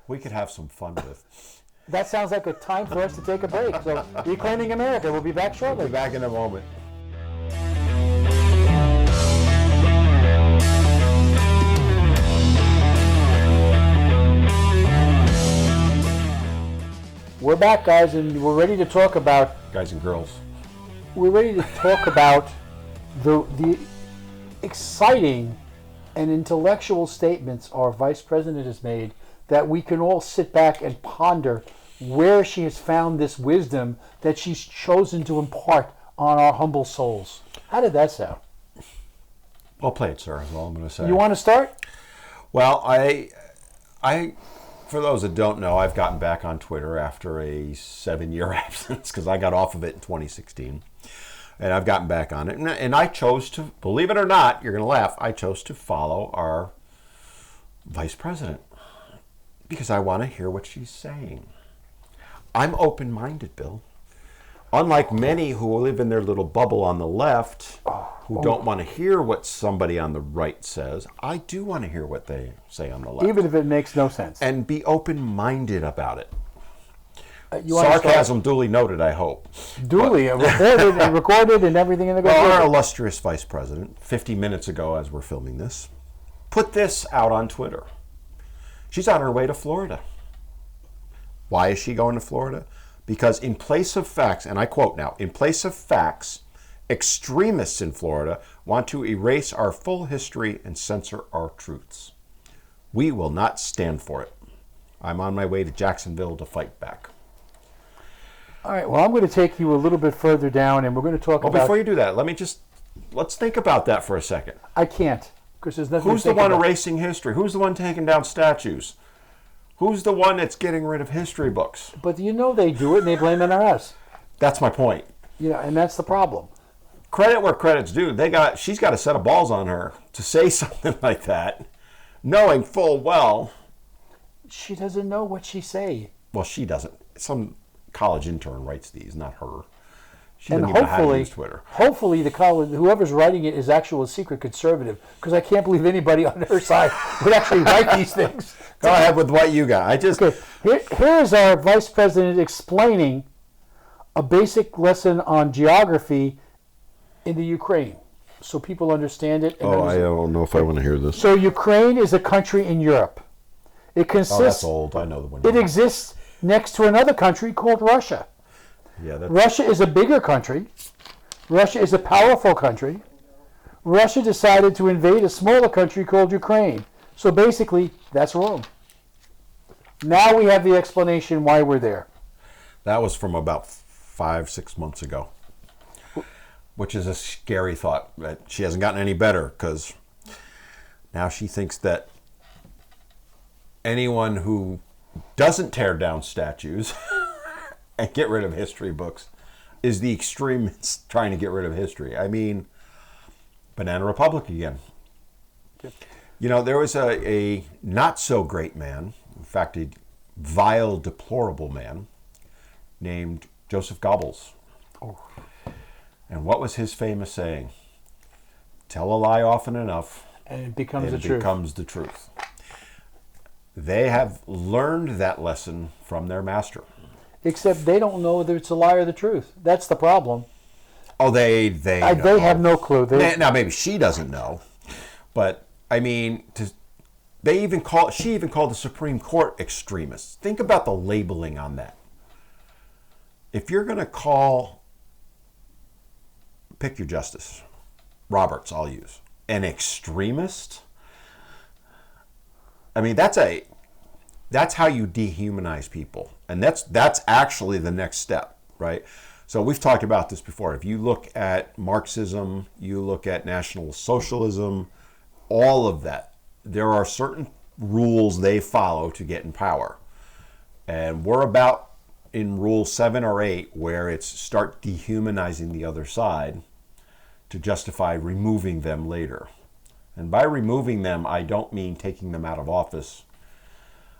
We could have some fun with. That sounds like a time for us to take a break. So, Reclaiming America. We'll be back shortly. We'll be back in a moment. We're back, guys, and we're ready to talk about... Guys and girls. We're ready to talk about the exciting and intellectual statements our Vice President has made, that we can all sit back and ponder where she has found this wisdom that she's chosen to impart on our humble souls. How did that sound? Well played, sir, is all I'm going to say. You want to start? Well, I for those that don't know, I've gotten back on Twitter after a 7-year absence, because I got off of it in 2016. And I've gotten back on it. And I chose to, believe it or not, you're going to laugh, I chose to follow our Vice President, because I want to hear what she's saying. I'm open-minded, Bill. Unlike many who live in their little bubble on the left, who don't want to hear what somebody on the right says, I do want to hear what they say on the left. Even if it makes no sense. And be open-minded about it. Sarcasm duly noted, I hope. Duly recorded and everything in the Well, our illustrious Vice President, 50 minutes ago as we're filming this, put this out on Twitter. She's on her way to Florida. Why is she going to Florida? Because in place of facts, and I quote now, in place of facts, extremists in Florida want to erase our full history and censor our truths. We will not stand for it. I'm on my way to Jacksonville to fight back. All right, well, I'm going to take you a little bit further down, and we're going to talk about... Before you do that, let's think about that for a second. I can't, because there's nothing Who's to the think one about. erasing history? Who's the one taking down statues? Who's the one that's getting rid of history books? But you know they do it, and they blame it on us. That's my point. You know, and that's the problem. Credit where credit's due. She's got a set of balls on her to say something like that, knowing full well. She doesn't know what she say. Well, she doesn't. Some college intern writes these, not her. She And doesn't even know how to use Twitter. hopefully the college, whoever's writing it is actual secret conservative, because I can't believe anybody on her side would actually write these things. Go ahead with what you got. Okay, here's our vice president explaining a basic lesson on geography in the Ukraine, so people understand it. And I don't know if I want to hear this. So Ukraine is a country in Europe. It consists. Oh, that's old. I know the one. It exists next to another country called Russia. Yeah, Russia is a bigger country. Russia is a powerful country. Russia decided to invade a smaller country called Ukraine. So basically, that's Rome. Now we have the explanation why we're there. That was from about 5-6 months ago, which is a scary thought. That she hasn't gotten any better, because now she thinks that anyone who doesn't tear down statues and get rid of history books is the extremists trying to get rid of history. I mean, Banana Republic again. You know, there was a not so great man, in fact, a vile, deplorable man named Joseph Goebbels. Oh. And what was his famous saying? Tell a lie often enough, And it becomes and the it truth. becomes the truth. They have learned that lesson from their master. Except they don't know whether it's a lie or the truth. That's the problem. Oh, they know. They have no clue. Now maybe she doesn't know, but I mean, she even called the Supreme Court extremists. Think about the labeling on that. If you're going to pick your justice, Roberts, I'll use, an extremist. I mean, that's how you dehumanize people, and that's actually the next step, right? So we've talked about this before. If you look at Marxism, you look at National Socialism, all of that, there are certain rules they follow to get in power. And we're about in rule 7 or 8, where it's start dehumanizing the other side to justify removing them later. And by removing them, I don't mean taking them out of office.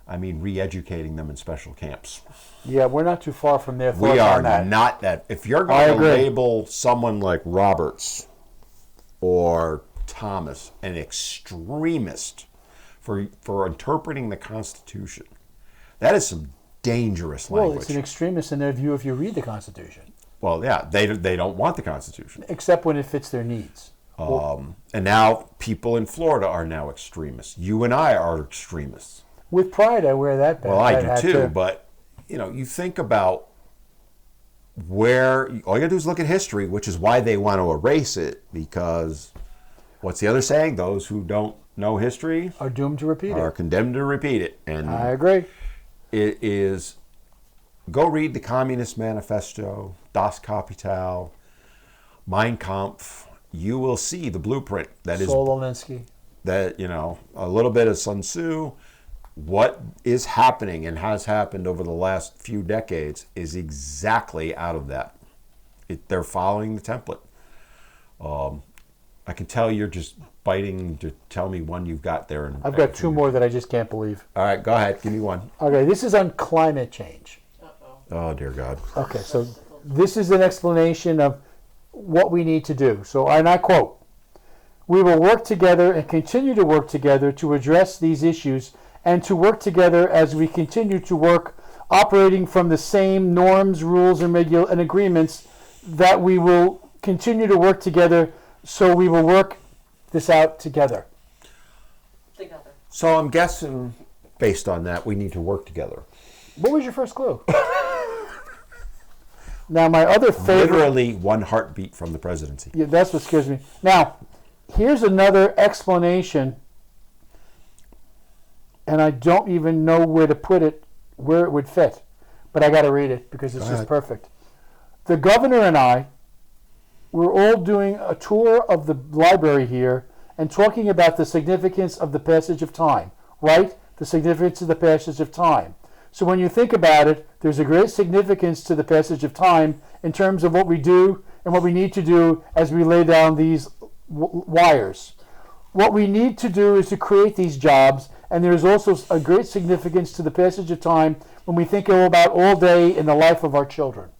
I mean re-educating them in special camps. Yeah, we're not too far from their thoughts We are on that. not that. If you're going to agree. label someone like Roberts or Thomas an extremist for interpreting the Constitution, that is some dangerous Well, language. it's an extremist in their view if you read the Constitution, Well, yeah, they don't want the Constitution. except when it fits their needs. And now people in Florida are now extremists. You and I are extremists. With pride, I wear that badge. Well, I hat do too, but you think about where all you gotta do is look at history, which is why they want to erase it, because what's the other saying? Those who don't know history are doomed to repeat are it. condemned to repeat it. And I agree. it is, go read the Communist Manifesto, Das Kapital, Mein Kampf. You will see the blueprint that is Soloninsky. that, a little bit of Sun Tzu. What is happening and has happened over the last few decades is exactly out of that. They're following the template. I can tell you're just biting to tell me one you've got there. I've got two more that I just can't believe. All right, go ahead. Give me one. Okay, this is on climate change. Oh, dear God. Okay, so this is an explanation of what we need to do. So, and I quote, "We will work together and continue to work together to address these issues and to work together as we continue to work, operating from the same norms, rules, and agreements, that we will continue to work together, so we will work this out together." Together. So I'm guessing, based on that, we need to work together. What was your first clue? Now, my other favorite... Literally one heartbeat from the presidency. Yeah, that's what scares me. Now, here's another explanation, and I don't even know where to put it, where it would fit, but I got to read it because it's just perfect. The governor and I were all doing a tour of the library here and talking about the significance of the passage of time, right? The significance of the passage of time. So when you think about it, there's a great significance to the passage of time in terms of what we do and what we need to do as we lay down these wires. What we need to do is to create these jobs, and there's also a great significance to the passage of time when we think about all day in the life of our children.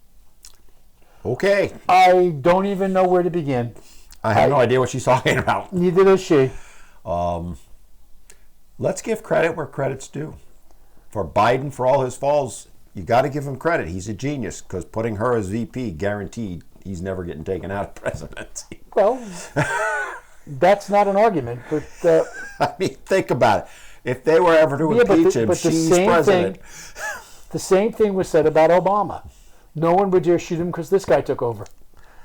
Okay. I don't even know where to begin. I have no idea what she's talking about. Neither does she. Let's give credit where credit's due. For Biden, for all his faults, you got to give him credit. He's a genius, because putting her as VP guaranteed he's never getting taken out of presidency. Well, that's not an argument, but... I mean, think about it. If they were ever to impeach him, she's president. The same thing was said about Obama. No one would dare shoot him because this guy took over.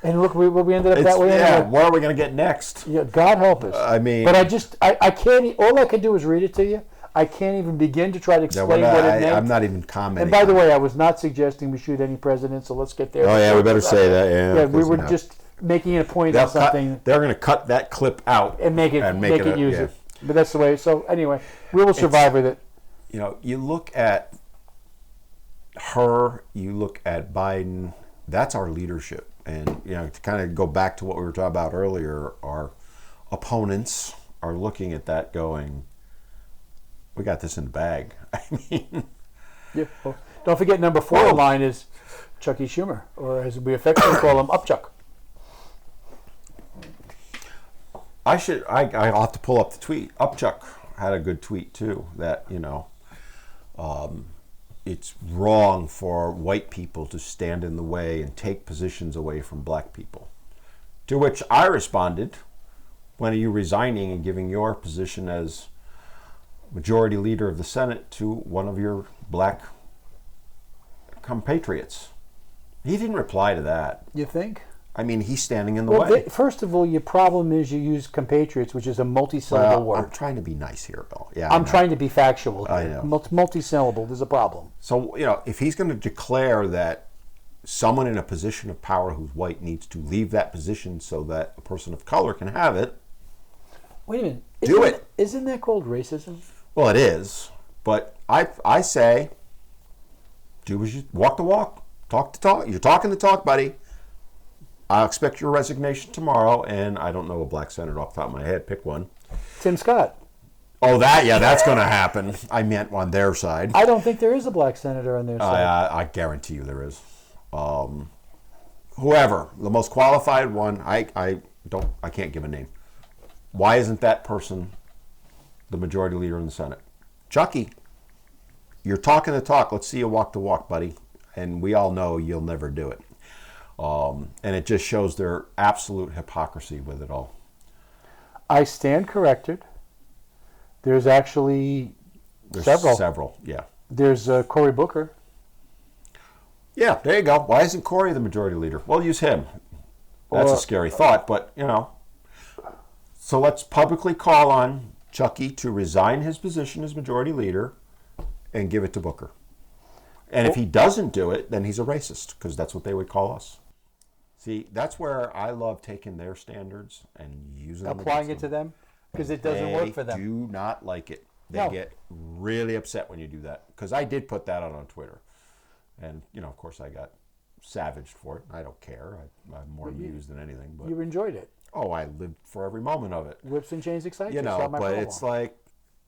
And look, we ended up that way. Yeah, anyway. what are we going to get next? Yeah, God help us. I mean... But I can't, all I can do is read it to you. I can't even begin to try to explain what it meant. I'm not even commenting. And by the way, I was not suggesting we shoot any president, so let's get there. Oh, yeah, we better say that. Yeah, we were just making a point of something. They're going to cut that clip out. And make it use it. But that's the way. So anyway, we will survive with it. You know, you look at her, you look at Biden, that's our leadership. And, you know, to kind of go back to what we were talking about earlier, our opponents are looking at that going, we got this in the bag. I mean... Yeah, well, don't forget number 4 in line is Chucky Schumer, or as we affectionately call him, Upchuck. I'll have to pull up the tweet. Upchuck had a good tweet too, that, you know, it's wrong for white people to stand in the way and take positions away from black people. To which I responded, when are you resigning and giving your position as majority leader of the Senate to one of your black compatriots? He didn't reply to that. You think? I mean, he's standing in the way. First of all, your problem is you use compatriots, which is a multi-syllable word. I'm trying to be nice here, Bill. Yeah, I'm trying to be factual here. I know. Multi-syllable, there's a problem. So, you know, if he's going to declare that someone in a position of power who's white needs to leave that position so that a person of color can have it, wait a minute. Do it. Isn't that called racism? Well, it is. But I say, do as you walk the walk, talk the talk. You're talking the talk, buddy. I'll expect your resignation tomorrow, and I don't know a black senator off the top of my head. Pick one. Tim Scott. Oh, that's going to happen. I meant on their side. I don't think there is a black senator on their side. I guarantee you there is. Whoever, the most qualified one, I can't give a name. Why isn't that person the majority leader in the Senate? Chucky, you're talking the talk. Let's see you walk the walk, buddy. And we all know you'll never do it. And it just shows their absolute hypocrisy with it all. I stand corrected. There's actually several. Several, yeah. There's Cory Booker. Yeah, there you go. Why isn't Cory the majority leader? Well, use him. That's a scary thought, but, you know. So let's publicly call on Chucky to resign his position as majority leader and give it to Booker. And if he doesn't do it, then he's a racist, because that's what they would call us. See, that's where I love taking their standards and using them. Applying it to them? Because it doesn't work for them. They do not like it. They get really upset when you do that. Because I did put that out on Twitter. And, you know, of course, I got savaged for it. I don't care. I'm more amused than anything. But you enjoyed it. Oh, I lived for every moment of it. Whips and chains excite you know, but it's like,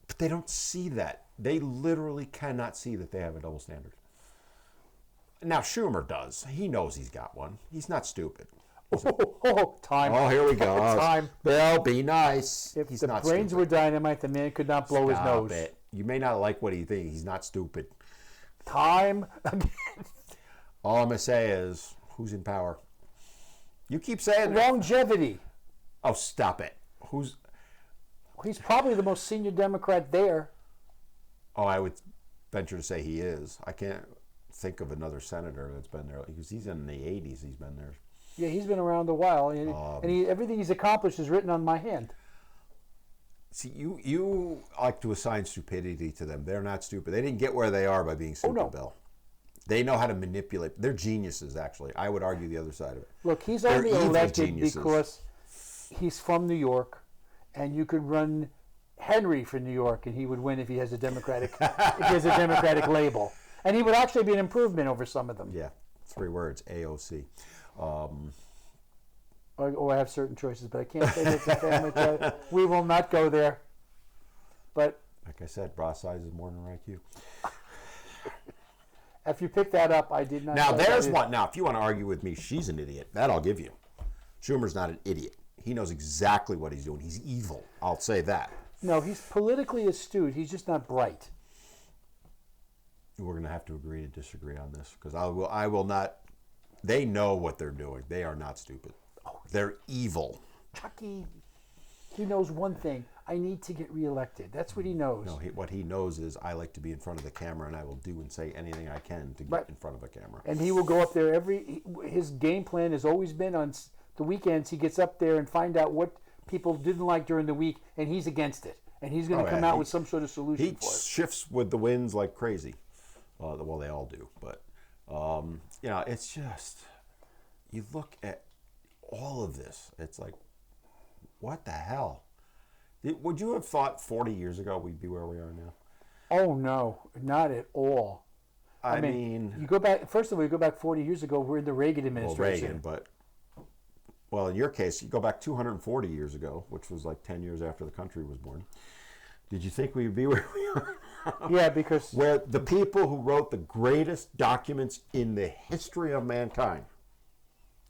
but they don't see that. They literally cannot see that they have a double standard. Now, Schumer does. He knows he's got one. He's not stupid. Time. Oh, here we go. Time. Bill, be nice. If he's the not brains stupid. were dynamite, the man could not blow his nose. Stop it. You may not like what he thinks. He's not stupid. Time. All I'm going to say is, who's in power? You keep saying longevity. Oh, stop it. He's probably the most senior Democrat there. Oh, I would venture to say he is. I can't. think of another senator that's been there. Because he's in the 80s. He's been there. Yeah, he's been around a while, and everything he's accomplished is written on my hand. See, you like to assign stupidity to them. They're not stupid. They didn't get where they are by being stupid, no. Bill. They know how to manipulate. They're geniuses, actually. I would argue the other side of it. Look, he's They're only evil elected geniuses. because he's from New York, and you could run Henry for New York, and he would win if he has a Democratic label, and he would actually be an improvement over some of them. Yeah, 3 words, AOC. Or I have certain choices, but I can't say that it's a family choice. We will not go there. But like I said, bra size is more than her IQ. if you pick that up, I did not. Now, say there's that one. Now, if you want to argue with me, she's an idiot. That I'll give you. Schumer's not an idiot. He knows exactly what he's doing. He's evil. I'll say that. No, he's politically astute. He's just not bright. We're going to have to agree to disagree on this because I will not. They know what they're doing. They are not stupid. They're evil. Chucky, he knows one thing. I need to get reelected. That's what he knows. No, what he knows is I like to be in front of the camera, and I will do and say anything I can to get in front of a camera. And he will go up there his game plan has always been on the weekends. He gets up there and find out what people didn't like during the week, and he's against it. And he's going to come out with some sort of solution He for it. shifts with the winds like crazy. Well, they all do. But, it's just, you look at all of this. It's like, what the hell? Would you have thought 40 years ago we'd be where we are now? Oh, no, not at all. I mean, you go back, first of all, you go back 40 years ago, we're in the Reagan administration. Well, in your case, you go back 240 years ago, which was like 10 years after the country was born. Did you think we would be where we are now? Yeah, because where the people who wrote the greatest documents in the history of mankind,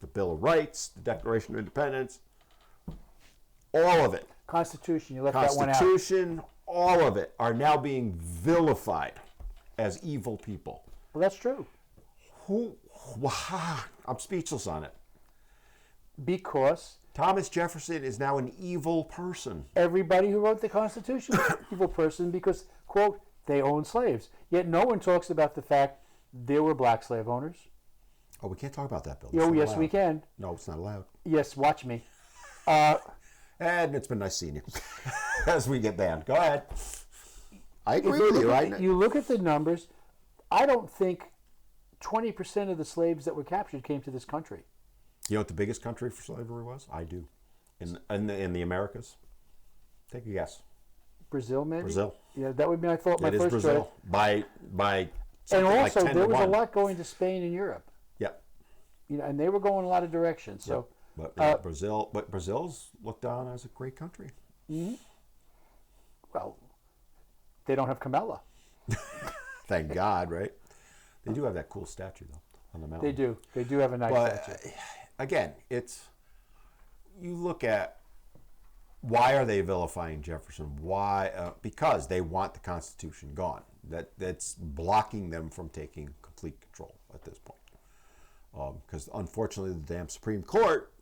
the Bill of Rights, the Declaration of Independence, all of it, Constitution, you left that one out. Constitution, all of it, are now being vilified as evil people. Well, that's true. I'm speechless on it. Because Thomas Jefferson is now an evil person. everybody who wrote the Constitution was an evil person because, quote, they owned slaves. Yet no one talks about the fact there were black slave owners. Oh, we can't talk about that, Bill. Oh, yes, we can. No, it's not allowed. Yes, watch me. And it's been nice seeing you as we get banned. Go ahead. I agree with you, right? You look at the numbers, I don't think 20% of the slaves that were captured came to this country. You know what the biggest country for slavery was? I do. In the Americas? Take a guess. Brazil, maybe? Brazil. Yeah, that would be, I thought, my It is first Brazil. choice. By And something like also, 10 there to was a 1. lot going to Spain and Europe. Yep. And they were going a lot of directions. So, But Brazil's looked on as a great country. well, they don't have Kamala. Thank God, right? They do have that cool statue, though, on the mountain. They do. They do have a nice statue. Again, you look at why are they vilifying Jefferson? Why? Because they want the Constitution gone. That's blocking them from taking complete control at this point. Because unfortunately, the damn Supreme Court,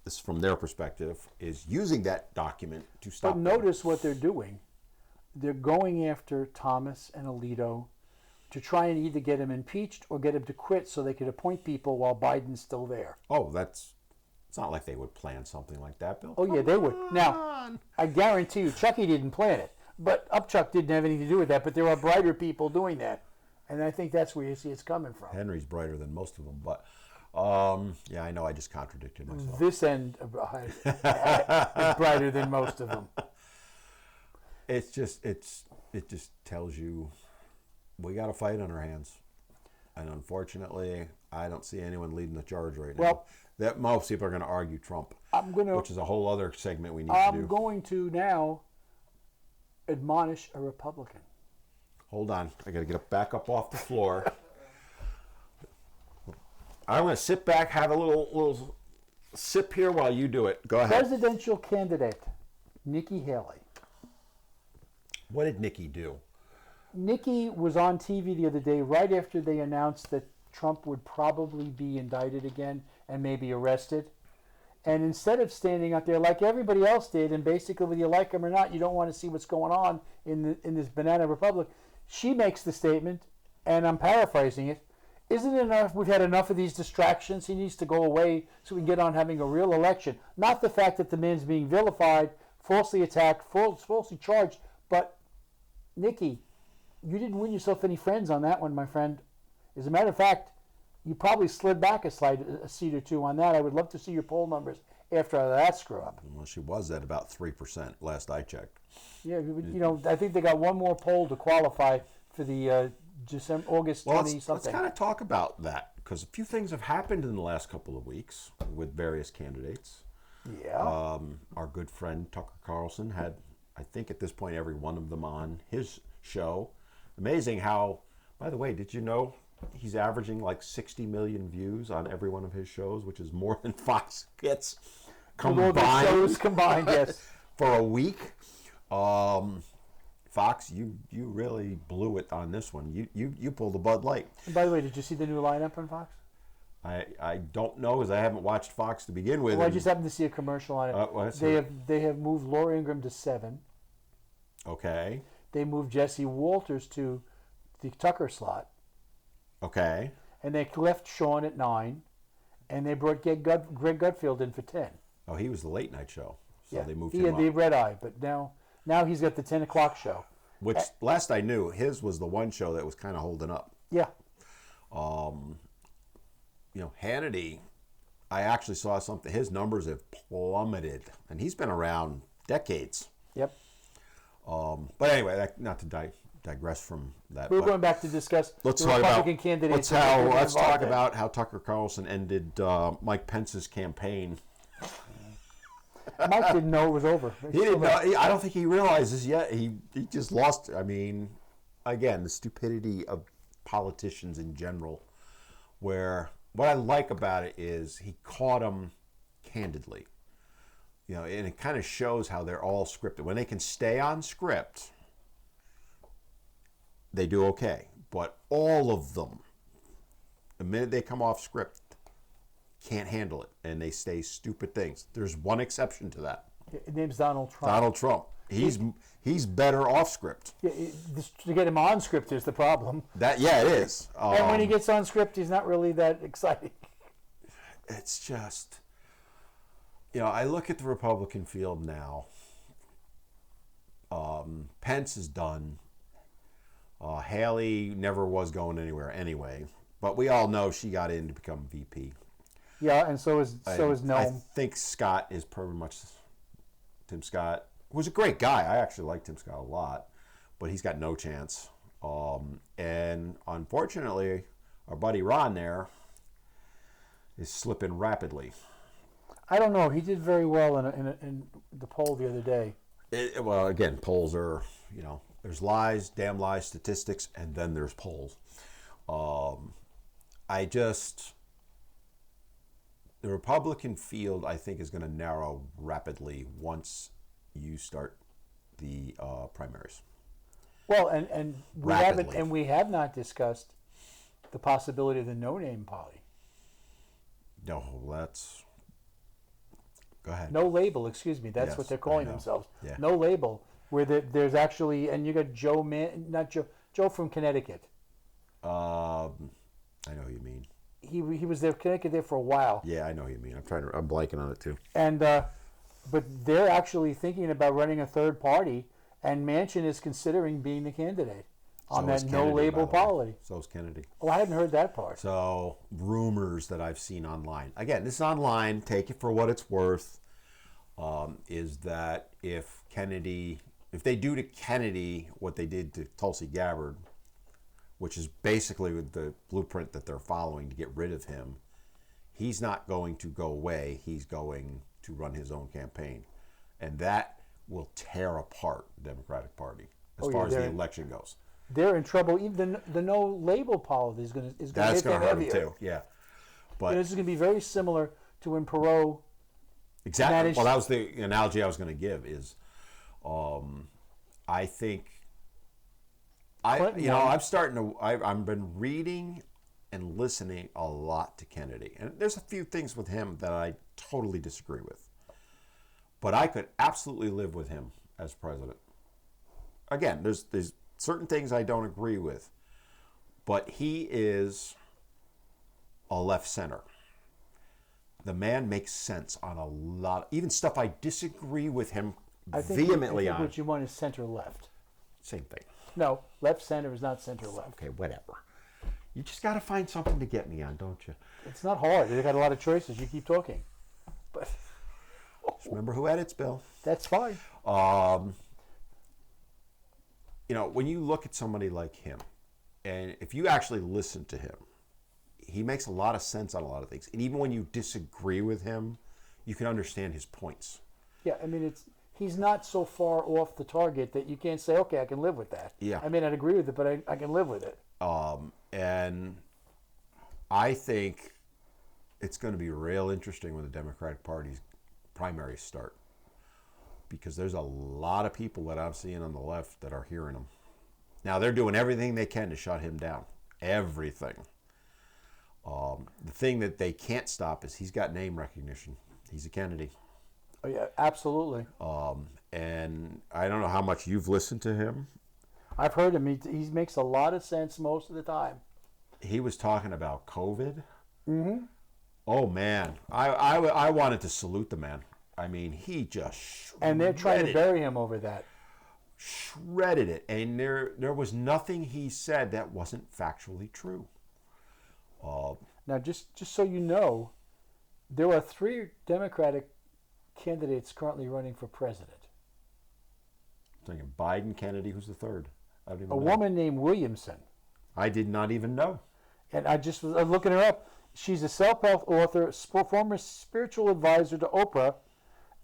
this from their perspective, is using that document to stop. But notice what they're doing. They're going after Thomas and Alito to try and either get him impeached or get him to quit so they could appoint people while Biden's still there. Oh, it's not like they would plan something like that, Bill. Oh, yeah, they would. Now, I guarantee you, Chucky didn't plan it. But Upchuck didn't have anything to do with that. But there are brighter people doing that. And I think that's where you see it's coming from. Henry's brighter than most of them. But, yeah, I know I just contradicted myself. This end is brighter than most of them. It just tells you we got a fight on our hands. And unfortunately, I don't see anyone leading the charge right now. Well, that most people are going to argue Trump, which is a whole other segment we need to do. I'm going to now admonish a Republican. Hold on. I got to get back up off the floor. I'm going to sit back, have a little sip here while you do it. Go ahead. Presidential candidate Nikki Haley. What did Nikki do? Nikki was on TV the other day right after they announced that Trump would probably be indicted again and maybe arrested. And instead of standing out there like everybody else did, and basically whether you like him or not, you don't want to see what's going on in this banana republic, she makes the statement, and I'm paraphrasing it, Isn't it enough? We've had enough of these distractions. He needs to go away so we can get on having a real election. Not the fact that the man's being vilified, falsely attacked, falsely charged. But, Nikki, you didn't win yourself any friends on that one, my friend. As a matter of fact, you probably slid back a seat or two on that. I would love to see your poll numbers after that screw up. Well, she was at about 3% last I checked. Yeah, I think they got one more poll to qualify for the August 20 something. Let's kind of talk about that, because a few things have happened in the last couple of weeks with various candidates. Yeah. Our good friend Tucker Carlson had, I think at this point, every one of them on his show. Amazing how, by the way, did you know he's averaging like 60 million views on every one of his shows, which is more than Fox gets combined. Shows combined, yes. For a week. Fox, you really blew it on this one. You pulled the Bud Light. And by the way, did you see the new lineup on Fox? I don't know, because I haven't watched Fox to begin with. Well, I just happened to see a commercial on it. They have moved Laura Ingraham to 7. Okay. They moved Jesse Walters to the Tucker slot. Okay. And they left Sean at 9, and they brought Greg Gutfield in for 10. Oh, he was the late night show, so yeah. they moved he him had up. the red eye, but now he's got the 10 o'clock show. Which, last I knew, his was the one show that was kind of holding up. Yeah. Hannity, I actually saw something. His numbers have plummeted, and he's been around decades. Yep. But anyway, not to digress from that. We're going back to discuss the Republican candidates. Let's talk about how Tucker Carlson ended Mike Pence's campaign. Mike didn't know it was over. He didn't know. I don't think he realizes yet. He just lost. I mean, again, the stupidity of politicians in general. Where what I like about it is he caught them candidly. And it kind of shows how they're all scripted. When they can stay on script, they do okay. But all of them, the minute they come off script, can't handle it, and they say stupid things. There's one exception to that. His name's Donald Trump. Donald Trump. He's better off script. Yeah, to get him on script is the problem. It is. And when he gets on script, he's not really that exciting. It's just, I look at the Republican field now. Pence is done. Haley never was going anywhere anyway, but we all know she got in to become VP. Yeah, and so is Noam. I think Scott is pretty much Tim Scott, who's a great guy. I actually like Tim Scott a lot, but he's got no chance. And unfortunately, our buddy Ron there is slipping rapidly. I don't know. He did very well in the poll the other day. Well, again, polls are, there's lies, damn lies, statistics, and then there's polls. The Republican field, I think, is going to narrow rapidly once you start the primaries. Well, and we have not discussed the possibility of the no-name party. No, go ahead. No label, excuse me. That's Yes, what they're calling I know. themselves. Yeah. No label, where there's actually, and you got Joe from Connecticut. I know who you mean. He was there, Connecticut, there for a while. Yeah, I know who you mean. I'm blanking on it too. And but they're actually thinking about running a third party, and Manchin is considering being the candidate on that no label party. So is Kennedy. Oh, I hadn't heard that part. So rumors that I've seen online. Again, this is online. Take it for what it's worth. Is that if they do to Kennedy what they did to Tulsi Gabbard, which is basically the blueprint that they're following to get rid of him, he's not going to go away. He's going to run his own campaign. And that will tear apart the Democratic Party as far as the election goes. They're in trouble. Even the no label policy is going to hit them hurt heavier. them too. Yeah, but this is going to be very similar to when Perot. Exactly. Well, that was the analogy I was going to give. Is I think I've been reading and listening a lot to Kennedy, and there's a few things with him that I totally disagree with, but I could absolutely live with him as president. Again, there's certain things I don't agree with, but he is a left center. The man makes sense on a lot, even stuff I disagree with him vehemently I think on. what you want is center left. Same thing. No, left center is not center left. Okay, whatever. You just got to find something to get me on, don't you? It's not hard. They've got a lot of choices. You keep talking. But Just remember who edits, Bill. that's fine. You know, when you look at somebody like him, and if you actually listen to him, he makes a lot of sense on a lot of things. And even when you disagree with him, you can understand his points. Yeah, I mean, he's not so far off the target that you can't say, okay, I can live with that. Yeah. I may not agree with it, but I can live with it. And I think it's going to be real interesting when the Democratic Party's primaries start, because there's a lot of people that I'm seeing on the left that are hearing him. Now, they're doing everything they can to shut him down. Everything. The thing that they can't stop is he's got name recognition. He's a Kennedy. Oh, yeah, absolutely. And I don't know how much you've listened to him. I've heard him. He makes a lot of sense most of the time. He was talking about COVID. Mm-hmm. Oh, man. I wanted to salute the man. I mean, he just And they're trying to bury him over that. Shredded it. And there was nothing he said that wasn't factually true. Now, just so you know, there are 3 Democratic candidates currently running for president. I'm thinking Biden, Kennedy, who's the third? I don't even A know. woman named Williamson. I did not even know. And I just was looking her up. She's a self-help author, former spiritual advisor to Oprah,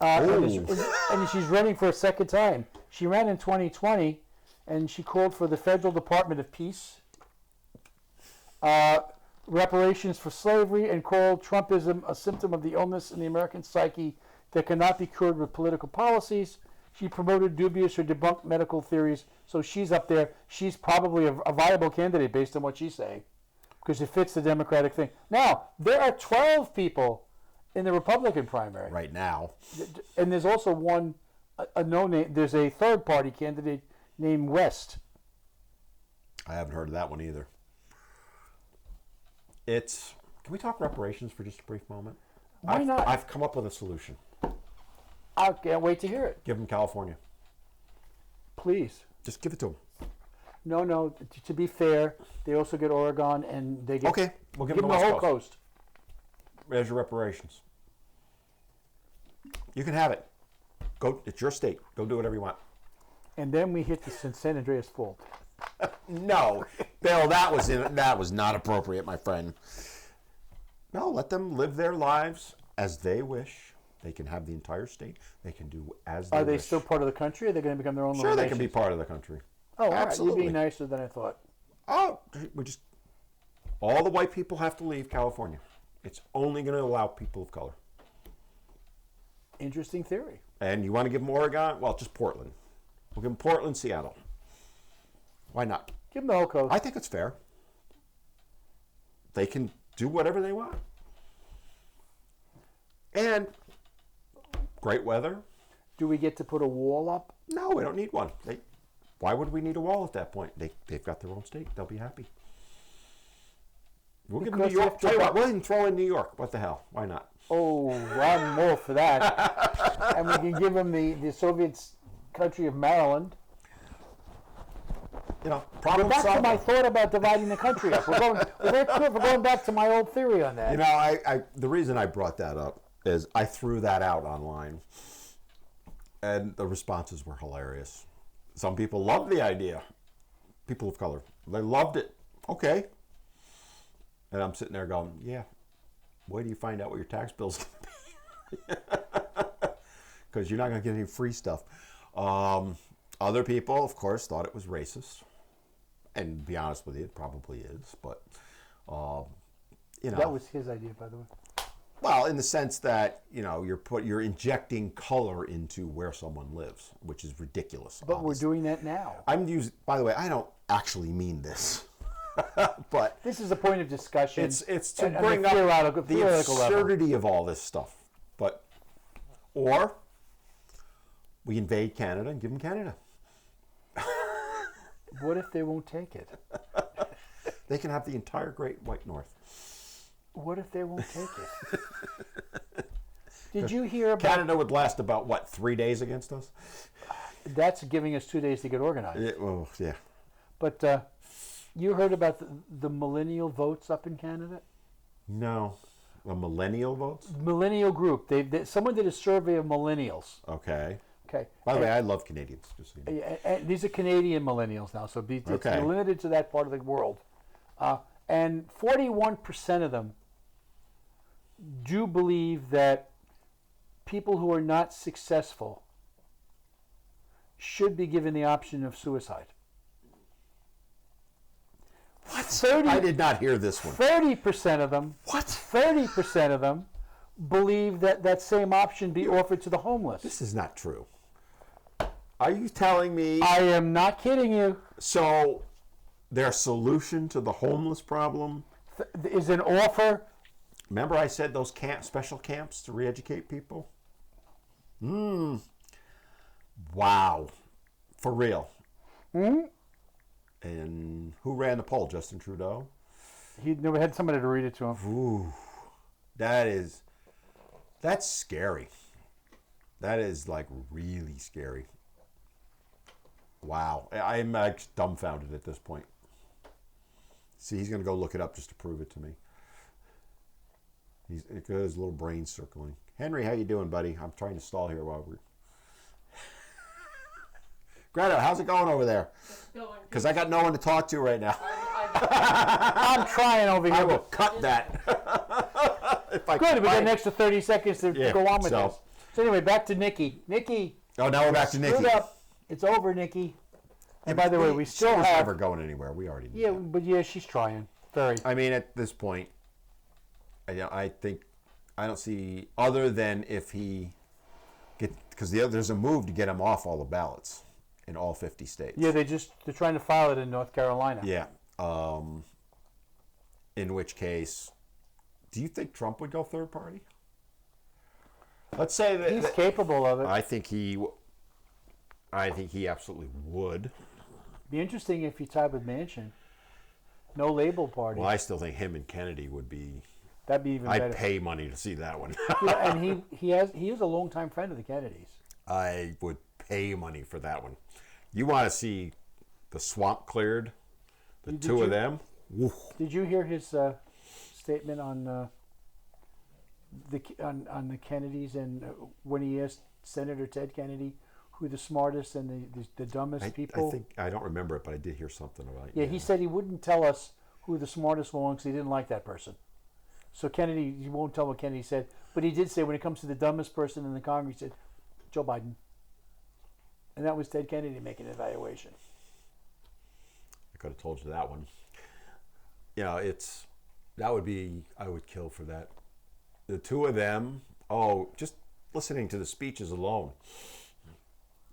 and she's running for a second time. She ran in 2020, and she called for the Federal Department of Peace, reparations for slavery, and called Trumpism a symptom of the illness in the American psyche that cannot be cured with political policies. She promoted dubious or debunked medical theories, so she's up there. She's probably a viable candidate based on what she's saying, because it fits the Democratic thing. Now, there are 12 people in the Republican primary. Right now. And there's also one, a no-name, there's a third-party candidate named West. I haven't heard of that one either. Can we talk reparations for just a brief moment? Why not? I've come up with a solution. I can't wait to hear it. Give them California. Please. Just give it to them. No, to be fair, they also get Oregon, and they get... Okay, we'll give them them the the whole West coast. There's your reparations. You can have it. Go. It's your state. Go do whatever you want. And then we hit the San Andreas Fault. No, Bill, that was not appropriate, my friend. No, let them live their lives as they wish. They can have the entire state. They can do as they wish. Are they still part of the country, or are they going to become their own Sure, little they can be nations? part of the country. Oh, all right. Absolutely. You're being nicer than I thought. Oh, all the white people have to leave California. It's only going to allow people of color. Interesting theory. And you want to give them Oregon? Well, just Portland. We'll give them Portland, Seattle. Why not? Give them the whole coast. I think it's fair. They can do whatever they want. And great weather. Do we get to put a wall up? No, we don't need one. Why would we need a wall at that point? They've got their own state. They'll be happy. We'll give them New Because York. if Tell you the- what, we'll even throw in New York. What the hell? Why not? Oh, I'm all for that. And we can give them the Soviet country of Maryland. You know, We're problem back to solved. my thought about dividing the country up. We're going back to my old theory on that. You know, I the reason I brought that up is I threw that out online, and the responses were hilarious. Some people loved the idea. People of color, they loved it. Okay. And I'm sitting there going, yeah. Where do you find out what your tax bill's going to be? Because you're not going to get any free stuff. Other people, of course, thought it was racist. And to be honest with you, it probably is. But, you know. That was his idea, by the way. Well, in the sense that, you know, you're injecting color into where someone lives, which is ridiculous. But obviously. we're doing that now. By the way, I don't actually mean this. But This is a point of discussion. it's to on a bring up the theoretical level. absurdity of all this stuff. Or we invade Canada and give them Canada. What if they won't take it? They can have the entire Great White North. What if they won't take it? Did you hear about... Canada would last about, what, 3 days against us? That's giving us 2 days to get organized. Yeah. But you heard about the millennial votes up in Canada? No. A millennial votes? Millennial group. Someone did a survey of millennials. Okay. Okay. By the way, I love Canadians. Just so you know. And these are Canadian millennials now, so it's limited to that part of the world. And 41% of them do believe that people who are not successful should be given the option of suicide. What? 30, I did not hear this one. 30% of them. What? 30% of them believe that same option be offered to the homeless. This is not true. Are you telling me? I am not kidding you. So, their solution to the homeless problem is an offer. Remember I said those special camps to re-educate people? Wow. For real. And who ran the poll? Justin Trudeau? He never had somebody to read it to him. Ooh. That's scary. That is like really scary. Wow. I'm dumbfounded at this point. See, he's going to go look it up just to prove it to me. He's got his little brain circling. Henry, how you doing, buddy? I'm trying to stall here while we're... Greta, how's it going over there? It's going. Because I got no one to talk to right now. I'm trying over here. I will cut that. If I Good, we got can. an extra 30 seconds to go on with this. So anyway, back to Nikki. Nikki. Oh, now we're back to Nikki. Screwed up. It's over, Nikki. And by the way, we still she's have... never going anywhere. We already knew Yeah, that. but yeah, she's trying. Very. I mean, at this point, I think I don't see, other than if he because there's a move to get him off all the ballots in all 50 states. Yeah, they're trying to file it in North Carolina. Yeah. In which case, do you think Trump would go third party? Let's say that he's capable of it. I think he absolutely would. Be interesting if he tied with Manchin. No label party. Well, I still think him and Kennedy would be. That'd be even better. I'd pay money to see that one. Yeah, and he is a longtime friend of the Kennedys. I would pay money for that one. You want to see the swamp cleared? The two of them? Woo. Did you hear his statement on the Kennedys and when he asked Senator Ted Kennedy who the smartest and the dumbest people? I don't remember it, but I did hear something about it. Yeah, he said he wouldn't tell us who the smartest was because he didn't like that person. So Kennedy, he won't tell what Kennedy said, but he did say when it comes to the dumbest person in the Congress, he said Joe Biden, and that was Ted Kennedy making an evaluation. I could have told you that one. You know, I would kill for that. The two of them, just listening to the speeches alone,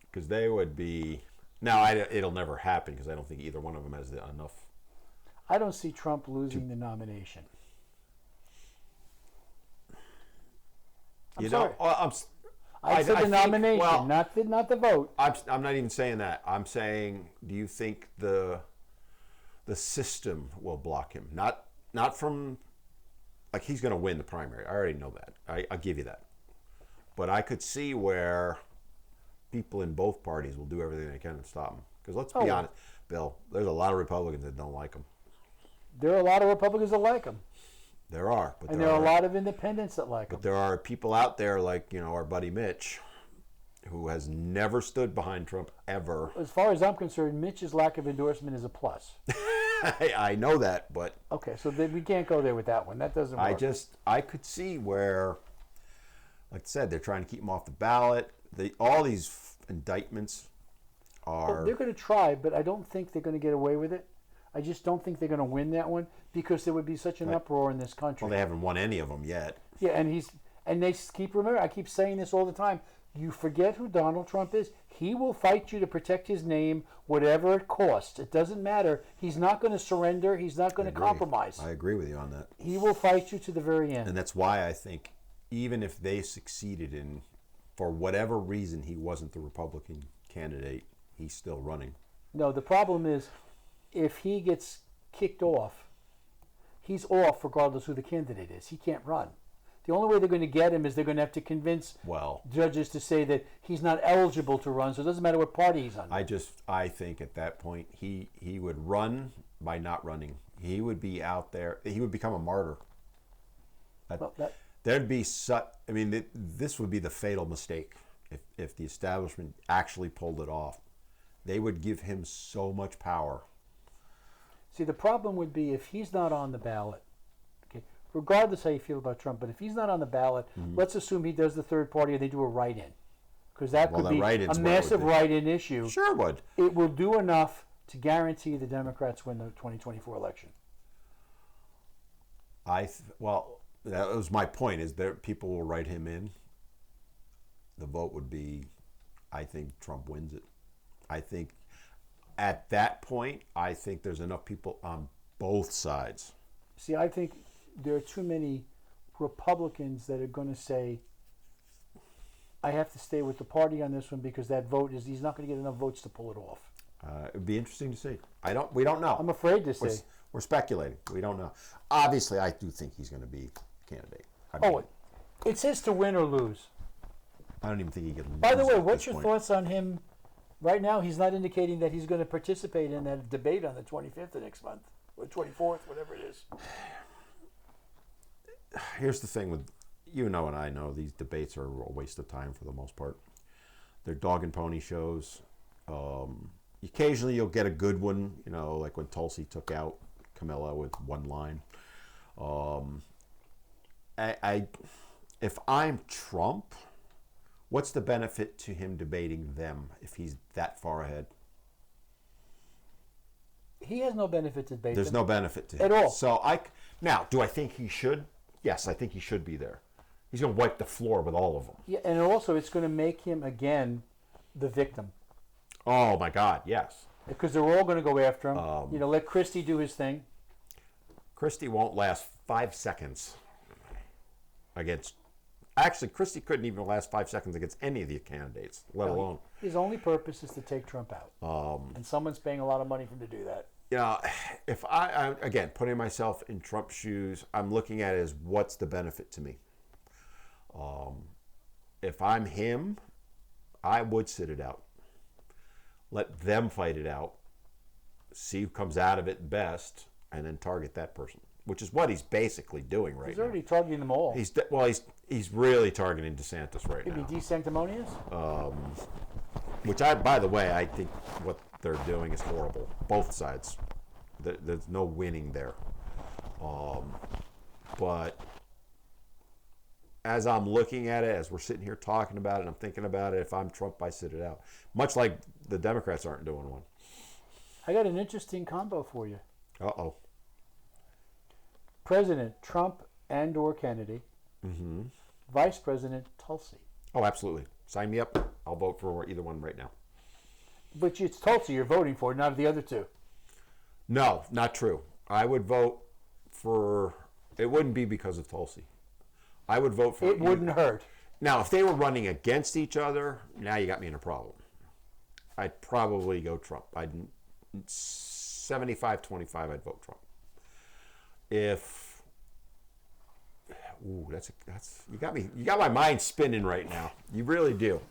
because they would be. Now, it'll never happen because I don't think either one of them has enough. I don't see Trump losing the nomination. I'm sorry. I said the nomination, not the vote. I'm not even saying that. I'm saying, do you think the system will block him? Not from, like, he's going to win the primary. I already know that. I'll give you that. But I could see where people in both parties will do everything they can to stop him. Because let's be honest, Bill, there's a lot of Republicans that don't like him. There are a lot of Republicans that like him. There are. And there are a lot of independents that like him. But there are people out there like, our buddy Mitch, who has never stood behind Trump ever. As far as I'm concerned, Mitch's lack of endorsement is a plus. I know that, but... Okay, so we can't go there with that one. That doesn't work. I could see where, like I said, they're trying to keep him off the ballot. All these indictments are... Well, they're going to try, but I don't think they're going to get away with it. I just don't think they're going to win that one because there would be such an uproar in this country. Well, they haven't won any of them yet. Yeah, and they remember, I keep saying this all the time. You forget who Donald Trump is. He will fight you to protect his name, whatever it costs. It doesn't matter. He's not going to surrender. He's not going to compromise. I agree with you on that. He will fight you to the very end. And that's why I think even if they succeeded in, for whatever reason, he wasn't the Republican candidate, he's still running. No, the problem is if he gets kicked off, he's off regardless who the candidate is. He can't run. The only way they're going to get him is they're going to have to convince judges to say that he's not eligible to run, so it doesn't matter what party he's on. I think at that point he would run by not running. He would be out there. He would become a martyr. There'd be this would be the fatal mistake if the establishment actually pulled it off. They would give him so much power. See, the problem would be if he's not on the ballot, okay, regardless how you feel about Trump, but if he's not on the ballot, let's assume he does the third party and they do a write-in. Because that could be a massive write-in issue. Sure would. It will do enough to guarantee the Democrats win the 2024 election. That was my point, is there people will write him in. The vote would be, I think Trump wins it. I think at that point, I think there's enough people on both sides. See, I think there are too many Republicans that are going to say, I have to stay with the party on this one because that vote he's not going to get enough votes to pull it off. It'd be interesting to see. We don't know. I'm afraid to say. We're speculating. We don't know. Obviously, I do think he's going to be a candidate. It's his to win or lose. I don't even think he could lose. By the way, what's your thoughts on him? Right now, he's not indicating that he's going to participate in that debate on the 25th of next month, or 24th, whatever it is. Here's the thing with, and I know, these debates are a waste of time for the most part. They're dog and pony shows. Occasionally you'll get a good one, like when Tulsi took out Kamala with one line. If I'm Trump, what's the benefit to him debating them if he's that far ahead? He has no benefit to debate There's them. no benefit to him. At all. So now, do I think he should? Yes, I think he should be there. He's going to wipe the floor with all of them. Yeah, and also it's going to make him, again, the victim. Oh, my God, yes. Because they're all going to go after him. Let Christie do his thing. Christie won't last 5 seconds against... Actually, Christie couldn't even last 5 seconds against any of the candidates, let alone... His only purpose is to take Trump out. And someone's paying a lot of money for him to do that. If I again, putting myself in Trump's shoes, I'm looking at it as what's the benefit to me. If I'm him, I would sit it out. Let them fight it out. See who comes out of it best, and then target that person, which is what he's basically doing right now. He's already targeting them all. He's really targeting DeSantis right now. Maybe de-sanctimonious? Which by the way, I think what they're doing is horrible. Both sides. There's no winning there. But as I'm looking at it, as we're sitting here talking about it, I'm thinking about it, if I'm Trump, I sit it out. Much like the Democrats aren't doing one. I got an interesting combo for you. Uh-oh. President Trump and or Kennedy. Mm-hmm. Vice President Tulsi. Oh, absolutely. Sign me up. I'll vote for either one right now. But it's Tulsi you're voting for, not the other two. No, not true. I would vote for... It wouldn't be because of Tulsi. I would vote for... It wouldn't hurt. Now, if they were running against each other, now you got me in a problem. I'd probably go Trump. 75-25, I'd vote Trump. If... Ooh, that's you got my mind spinning right now. You really do.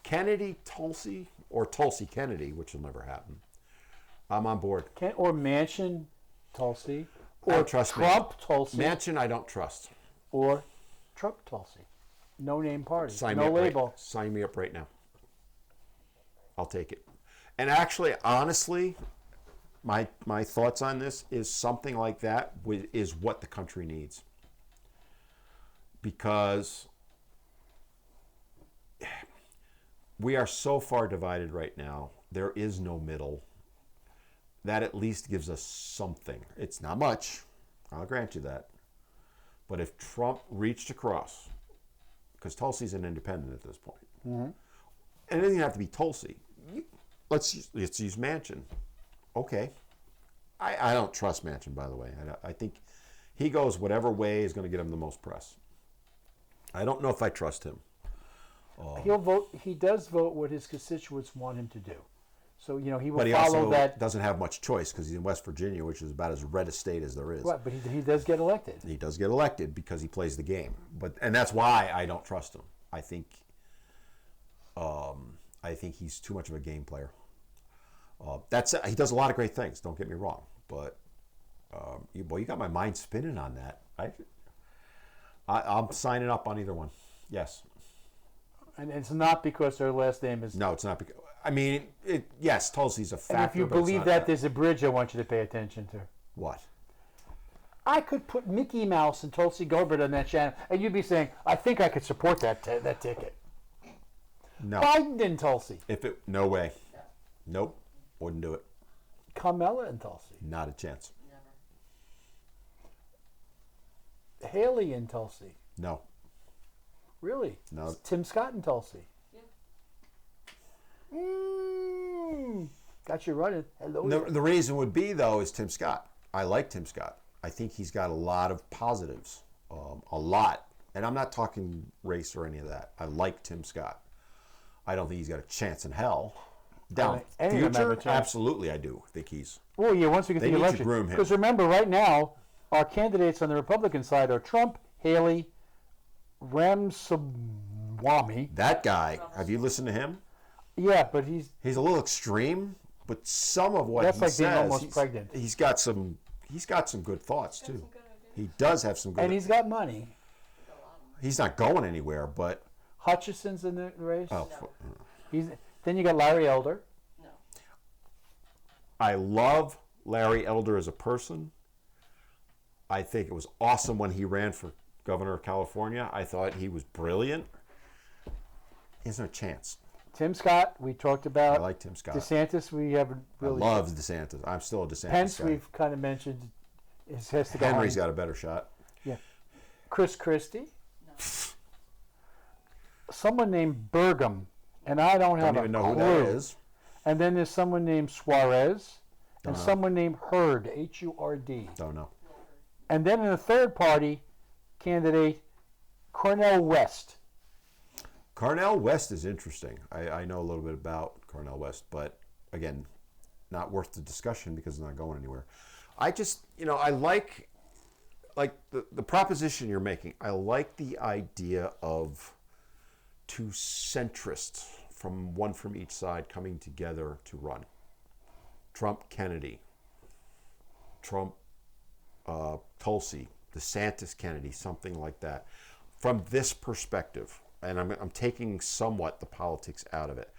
Kennedy, Tulsi, or Tulsi Kennedy, which will never happen. I'm on board. Or Manchin, Tulsi. I don't trust Trump, Tulsi. Manchin, I don't trust. Or Trump, Tulsi. No name party. Sign no label. Sign me up right now. I'll take it. And actually, honestly, my thoughts on this is something like that is what the country needs. Because we are so far divided right now. There is no middle. That at least gives us something. It's not much. I'll grant you that. But if Trump reached across, because Tulsi's an independent at this point, and it doesn't have to be Tulsi. Let's use Manchin. Okay. I don't trust Manchin, by the way. I think he goes whatever way is going to get him the most press. I don't know if I trust him. He'll vote. He does vote what his constituents want him to do. So, he will But he follow also that. doesn't have much choice because he's in West Virginia, which is about as red a state as there is. Right, but he does get elected. He does get elected because he plays the game. And that's why I don't trust him. I think he's too much of a game player. He does a lot of great things. Don't get me wrong, but you got my mind spinning on that. I'm signing up on either one. Yes. And it's not because their last name is. No, it's not because. I mean, yes, Tulsi's a factor. And if you but it's believe not that, there's a bridge I want you to pay attention to. What? I could put Mickey Mouse and Tulsi Gabbard on that channel, and you'd be saying, I think I could support that ticket. No. Biden and Tulsi. No way. Nope. Wouldn't do it. Kamala and Tulsi. Not a chance. Never. Haley and Tulsi. No. Really? No. Tim Scott and Tulsi. Yeah. Got you running. Hello. The reason would be, though, is Tim Scott. I like Tim Scott. I think he's got a lot of positives. A lot. And I'm not talking race or any of that. I like Tim Scott. I don't think he's got a chance in hell. Down future, absolutely I do think he's. Well, yeah, once we get They to the need to election. groom him. Because remember, right now, our candidates on the Republican side are Trump, Haley, Ramaswamy. That guy, have you listened to him? Yeah, but he's a little extreme, but some of what That's he like says, being almost pregnant. He's got some good thoughts too. He does have some good. And he's got money. He's not going anywhere, but Hutchison's in the race. oh, Then you got Larry Elder. No. I love Larry Elder as a person. I think it was awesome when he ran for governor of California. I thought he was brilliant. He has no chance. Tim Scott, we talked about. I like Tim Scott. DeSantis, we haven't really. I love DeSantis. I'm still a DeSantis Pence, guy. we've kind of mentioned. Has to go Henry's on. got a better shot. Yeah. Chris Christie. No. Someone named Burgum, and I don't have Don't even a know clue. who that is. And then there's someone named Suarez, and Don't know. someone named Hurd, Hurd. Don't know. And then in the third party candidate, Cornel West. Cornel West is interesting. I know a little bit about Cornel West, but again, not worth the discussion because it's not going anywhere. I just, I like the proposition you're making. I like the idea of two centrists one from each side coming together to run. Trump, Kennedy. Trump, Tulsi. DeSantis, Kennedy, something like that. From this perspective, and I'm taking somewhat the politics out of it,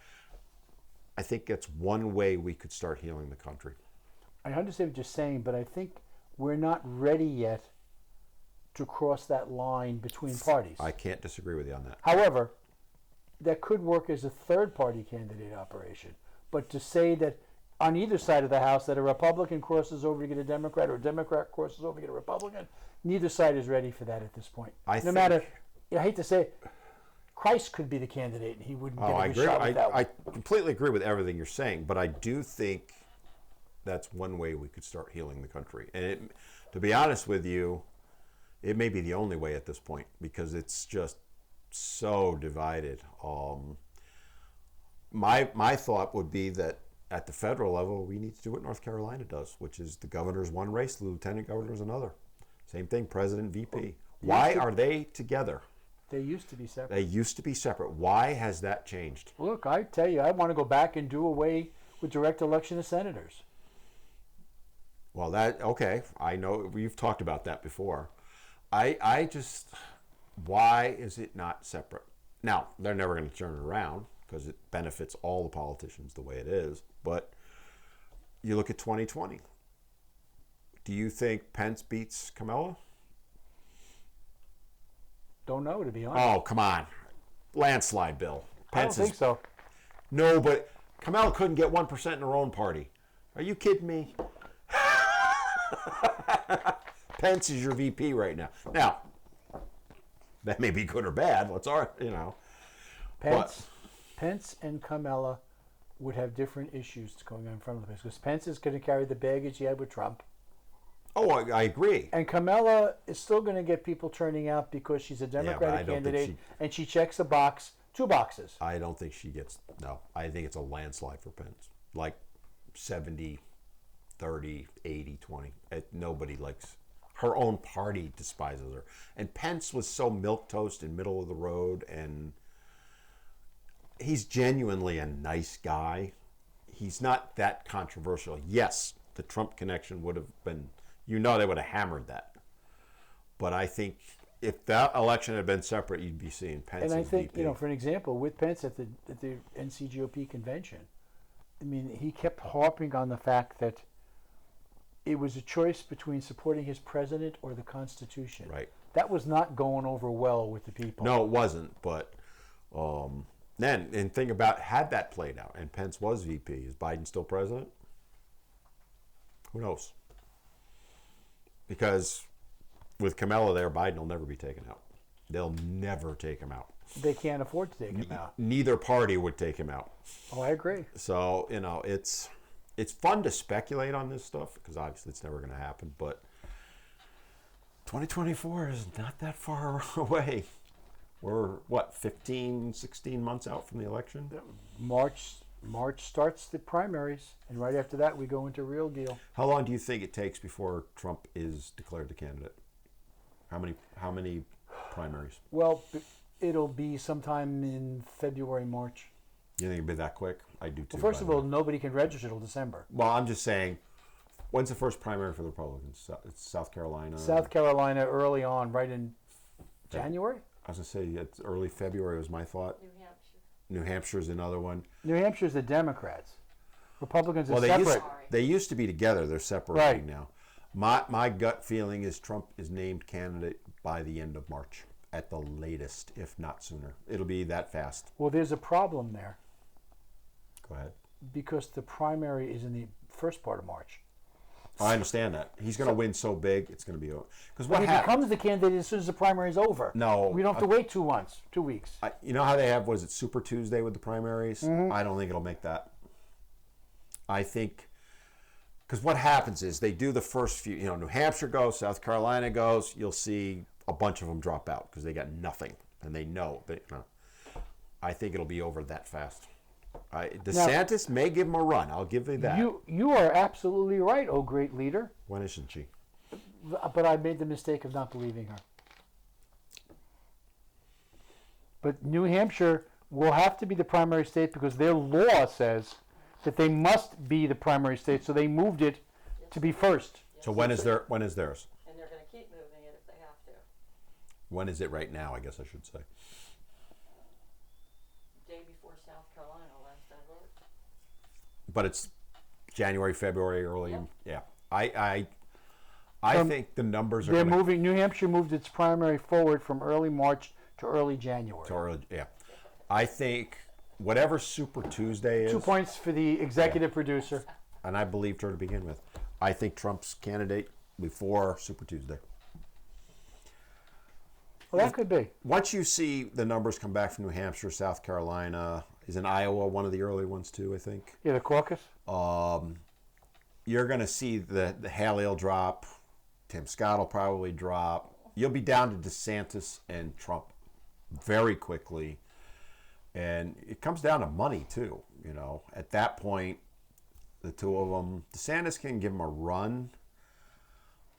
I think that's one way we could start healing the country. I understand what you're saying, but I think we're not ready yet to cross that line between parties. I can't disagree with you on that. However, that could work as a third-party candidate operation. But to say that on either side of the House that a Republican crosses over to get a Democrat or a Democrat crosses over to get a Republican, neither side is ready for that at this point. I hate to say it, Christ could be the candidate and he wouldn't get a good shot with that one. I completely agree with everything you're saying, but I do think that's one way we could start healing the country. And to be honest with you, it may be the only way at this point because it's just so divided. My thought would be that at the federal level, we need to do what North Carolina does, which is the governor's one race, the lieutenant governor's another. Same thing, president, VP. Why are they together? They used to be separate. They used to be separate. Why has that changed? Look, I tell you, I want to go back and do away with direct election of senators. Well, okay. I know we've talked about that before. Why is it not separate? Now, they're never going to turn it around because it benefits all the politicians the way it is. But you look at 2020. Do you think Pence beats Kamala? Don't know, to be honest. Oh, come on. Landslide, Bill. Pence I don't think so. No, but Kamala couldn't get 1% in her own party. Are you kidding me? Pence is your VP right now. Now, that may be good or bad. Pence and Kamala would have different issues going on in front of the place because Pence is going to carry the baggage he had with Trump. Oh, I agree. And Kamala is still going to get people turning out because she's a Democratic candidate and she checks two boxes. I don't think she gets, no. I think it's a landslide for Pence. like 70, 30, 80, 20. Nobody likes her own party despises her. And Pence was so milquetoast and middle of the road, and he's genuinely a nice guy. He's not that controversial. Yes, the Trump connection would have been, they would have hammered that. But I think if that election had been separate, you'd be seeing Pence And I as think, VP. for an example, with Pence at the NCGOP convention, I mean, he kept harping on the fact that it was a choice between supporting his president or the Constitution. Right. That was not going over well with the people. No, it wasn't. But then, and think about, had that played out and Pence was VP, is Biden still president? Who knows? Because with Kamala there, Biden will never be taken out. They'll never take him out. They can't afford to take him out. Neither party would take him out. Oh, I agree. So, it's fun to speculate on this stuff because obviously it's never going to happen. But 2024 is not that far away. We're, 15, 16 months out from the election? March starts the primaries, and right after that we go into real deal. How long do you think it takes before Trump is declared the candidate? How many primaries? Well, it'll be sometime in February, March. You think it'll be that quick? I do too. Well, first of all, nobody can register till December. Well, I'm just saying, when's the first primary for the Republicans? It's South Carolina. South Carolina early on, right in January? I was going to say, it's early February was my thought. New Hampshire. New Hampshire's another one. New Hampshire's the Democrats. Republicans are Well, separate. they used to be together. They're separating Right. now. My gut feeling is Trump is named candidate by the end of March at the latest, if not sooner. It'll be that fast. Well, there's a problem there Go ahead. because the primary is in the first part of March. I understand that. He's going to win so big, it's going to be over. Because But what he happens? becomes the candidate as soon as the primary is over. No. We don't have to wait 2 months, 2 weeks. You know how they have, was it Super Tuesday with the primaries? Mm-hmm. I don't think it'll make that. I think, because what happens is they do the first few, New Hampshire goes, South Carolina goes, you'll see a bunch of them drop out because they got nothing. And they know that, I think it'll be over that fast. DeSantis may give him a run. I'll give you that. You are absolutely right, oh great leader. When isn't she? But I made the mistake of not believing her. But New Hampshire will have to be the primary state because their law says that they must be the primary state, so they moved it to be first. So when is theirs? And they're going to keep moving it if they have to. When is it right now, I guess I should say. Day before South Carolina, last I looked. But it's January, February, early. Yep. Yeah. I think the numbers are They're gonna, moving. New Hampshire moved its primary forward from early March to early January. to early, yeah. I think whatever Super Tuesday is, 2 points for the executive producer. and I believed her to begin with. I think Trump's candidate before Super Tuesday. Well, that could be. Once you see the numbers come back from New Hampshire, South Carolina, is in Iowa one of the early ones too, I think. Yeah, the caucus. You're going to see the Haley will drop. Tim Scott will probably drop. You'll be down to DeSantis and Trump very quickly. And it comes down to money too, At that point, the two of them, DeSantis can give him a run.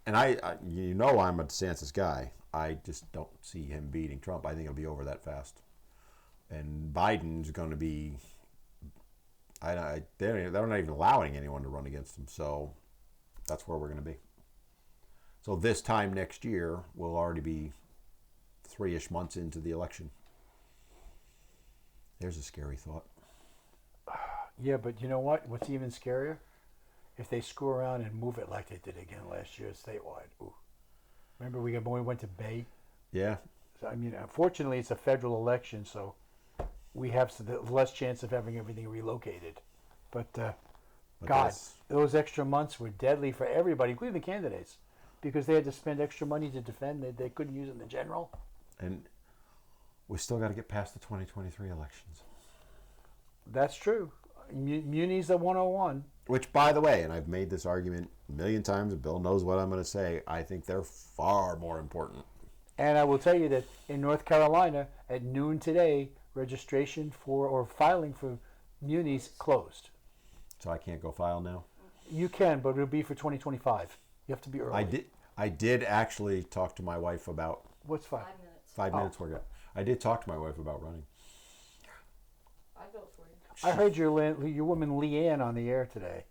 And I'm a DeSantis guy. I just don't see him beating Trump. I think it'll be over that fast. And Biden's going to be, they're not even allowing anyone to run against him. So that's where we're going to be. So this time next year, we'll already be 3-ish months into the election. There's a scary thought. Yeah, but you know what? What's even scarier? If they screw around and move it like they did again last year statewide. Ooh. Remember when we went to Bay? Yeah. So, I mean, unfortunately, it's a federal election, so we have less chance of having everything relocated. But God, those extra months were deadly for everybody, including the candidates, because they had to spend extra money to defend. They couldn't use it in the general. And we still got to get past the 2023 elections. That's true. Muni's a 101. Which, by the way, and I've made this argument a million times, and Bill knows what I'm going to say, I think they're far more important. And I will tell you that in North Carolina, at noon today, registration for or filing for munis closed. So I can't go file now? You can, but it'll be for 2025. You have to be early. I did actually talk to my wife about What's 5? 5 minutes. 5 minutes work out. I did talk to my wife about running. I'd vote for you. I heard your woman Leanne on the air today.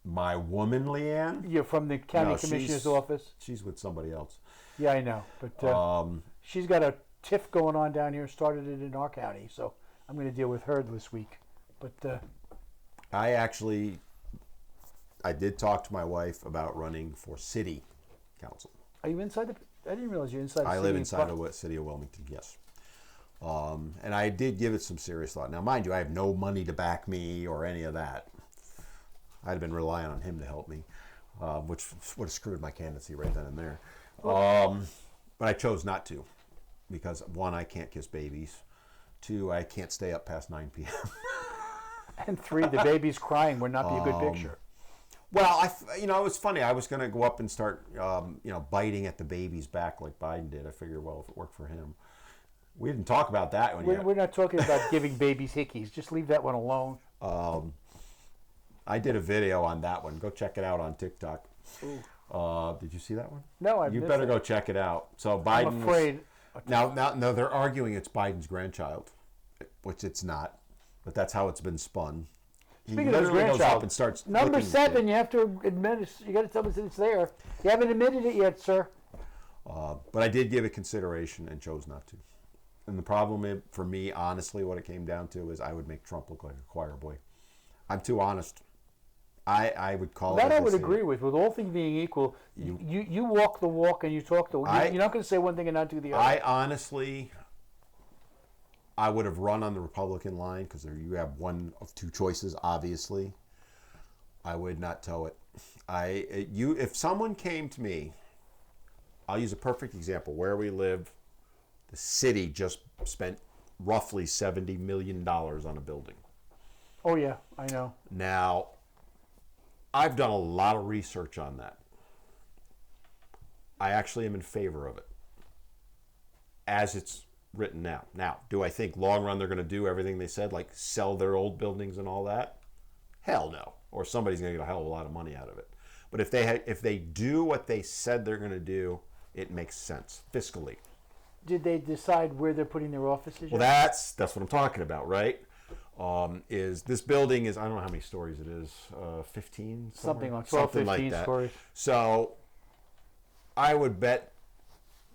My woman, Leanne? You're from the county No, commissioner's office. She's with somebody else. Yeah, I know, but she's got a tiff going on down here. Started it in our county, so I'm going to deal with her this week. But I did talk to my wife about running for city council. are you inside the? I didn't realize you're inside. I the live city inside the city of Wilmington, yes. And I did give it some serious thought. Now, mind you, I have no money to back me or any of that. I'd have been relying on him to help me, which would have screwed my candidacy right then and there. But I chose not to because, 1, I can't kiss babies. 2, I can't stay up past 9 p.m. And 3, the baby's crying would not be a good picture. Well, it was funny. I was going to go up and start, biting at the baby's back like Biden did. I figured, well, if it worked for him. We didn't talk about that one yet. We're not talking about giving babies hickeys. Just leave that one alone. I did a video on that one. Go check it out on TikTok. Did you see that one? No, I You missed better it. go check it out. So Biden. I'm afraid. No, they're arguing it's Biden's grandchild, which it's not, but that's how it's been spun. Speaking He of his literally goes grandchild, up and starts number licking 7, you have to admit it. You got to tell us that it's there. You haven't admitted it yet, sir. But I did give it consideration and chose not to. And the problem for me, honestly, what it came down to is I would make Trump look like a choir boy. I'm too honest. I would call That it. I would agree with. With all things being equal, you walk the walk and you talk the walk. You're not going to say one thing and not do the other. I honestly, I would have run on the Republican line because you have one of 2 choices, obviously. I would not toe it. If someone came to me, I'll use a perfect example. Where we live, the city just spent roughly $70 million on a building. Oh, yeah, I know. Now, I've done a lot of research on that. I actually am in favor of it, as it's written now. Now, do I think long run they're going to do everything they said, like sell their old buildings and all that? Hell no. Or somebody's going to get a hell of a lot of money out of it. But if they do what they said they're going to do, it makes sense fiscally. Did they decide where they're putting their offices? Well, that's what I'm talking about, right? Is this building is, I don't know how many stories it is, 15? Something like 12, 15 like that. stories. So I would bet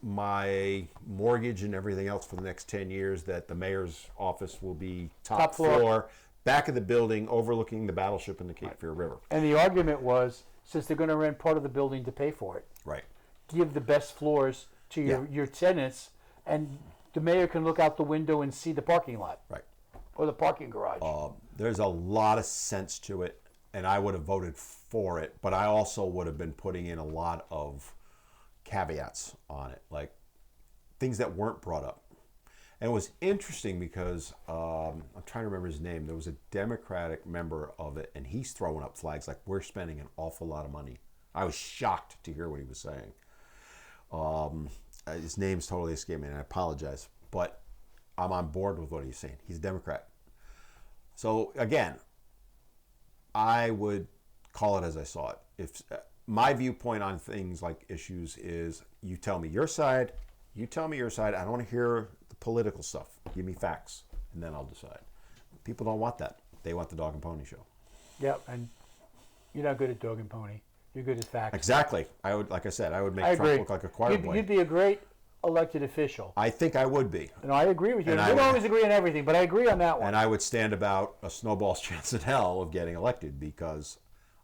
my mortgage and everything else for the next 10 years that the mayor's office will be top floor, back of the building, overlooking the battleship in the Cape Fear River. And the argument was, since they're going to rent part of the building to pay for it, Right. give the best floors to your tenants, and the mayor can look out the window and see the parking lot. Right. Or the parking garage. There's a lot of sense to it, and I would have voted for it, but I also would have been putting in a lot of caveats on it, like things that weren't brought up. And it was interesting because I'm trying to remember his name. There was a Democratic member of it, and he's throwing up flags like, we're spending an awful lot of money. I was shocked to hear what he was saying. His name's totally escaped me, and I apologize, but I'm on board with what he's saying. He's a Democrat. So again, I would call it as I saw it. If my viewpoint on things like issues is, you tell me your side, you tell me your side. I don't want to hear the political stuff. Give me facts, and then I'll decide. People don't want that. They want the dog and pony show. Yep, and you're not good at dog and pony. You're good at facts. Exactly. I would, like I said, I would make Trump look like a choir boy. You'd be a great elected official. I think I would be. No, I agree with you. And We don't always agree on everything, but I agree on that one. And I would stand about a snowball's chance in hell of getting elected, because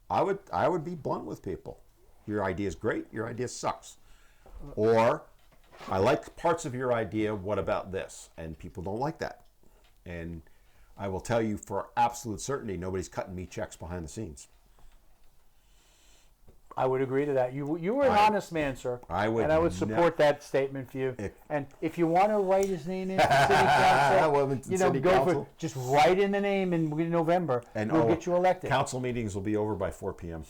I would be blunt with people. Your idea is great. Your idea sucks. Or, I like parts of your idea. What about this? And people don't like that. And I will tell you for absolute certainty, nobody's cutting me checks behind the scenes. I would agree to that. You were an honest man, sir. I would, and I would support that statement for you. And if you want to write his name in for city council, go for just write in the name in November, and we'll get you elected. Council meetings will be over by 4 p.m.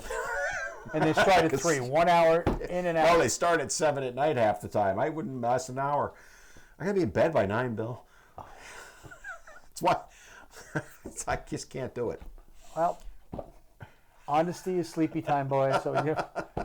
And they start at 3, 1 hour in and out. Well, they start at 7 at night half the time. I wouldn't last an hour. I gotta be in bed by 9, Bill. That's why I just can't do it. Well, Honesty is sleepy time, boy. So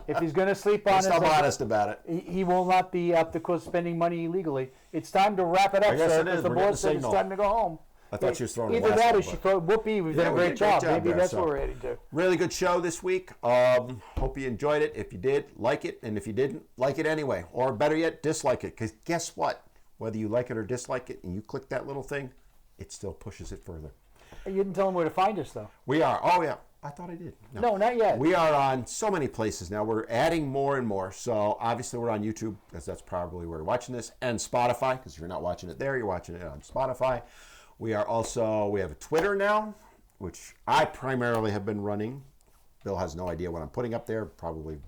if he's going to sleep on Let's it, be honest about it. he will not be up to spending money illegally. It's time to wrap it up, I guess sir. it is. Because the We're getting board the said it's signal. time to go home. I thought she was throwing the Either last that one, or she but- throw whoopee. We've done a we great did job. Maybe there, that's so. what we're heading to. Really good show this week. Hope you enjoyed it. If you did, like it. And if you didn't, like it anyway. Or better yet, dislike it. Because guess what? Whether you like it or dislike it, and you click that little thing, it still pushes it further. You didn't tell them where to find us, though. We are. Oh, yeah. I thought I did. No, not yet. We are on so many places now. We're adding more and more. So obviously we're on YouTube, because that's probably where you're watching this, and Spotify, because if you're not watching it there, you're watching it on Spotify. We have a Twitter now, which I primarily have been running. Bill has no idea what I'm putting up there. Probably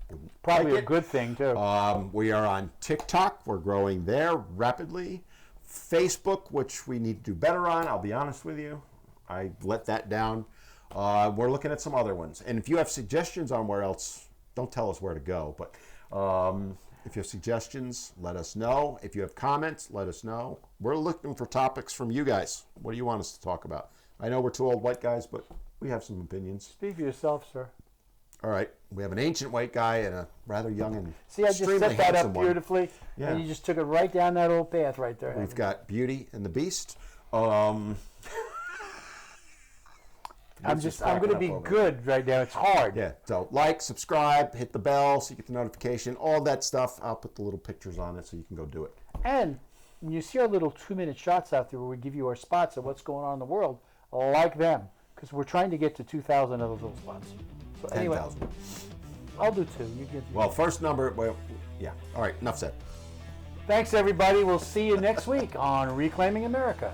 Probably like a it. good thing, too. We are on TikTok. We're growing there rapidly. Facebook, which we need to do better on. I'll be honest with you. I let that down. We're looking at some other ones. And if you have suggestions on where else, don't tell us where to go. But if you have suggestions, let us know. If you have comments, let us know. We're looking for topics from you guys. What do you want us to talk about? I know we're two old white guys, but we have some opinions. Speak for yourself, sir. All right. We have an ancient white guy and a rather young and See, I just extremely set that up handsome one. beautifully, Yeah. and you just took it right down that old path right there. We've got Beauty and the Beast. I'm going to be good right now. It's hard. Yeah, so like, subscribe, hit the bell so you get the notification, all that stuff. I'll put the little pictures on it so you can go do it. And when you see our little 2-minute shots out there where we give you our spots of what's going on in the world, like them, because we're trying to get to 2,000 of those little spots. So anyway, 10,000. I'll do 2. You get. Well, first number, well, yeah. All right, enough said. Thanks, everybody. We'll see you next week on Reclaiming America.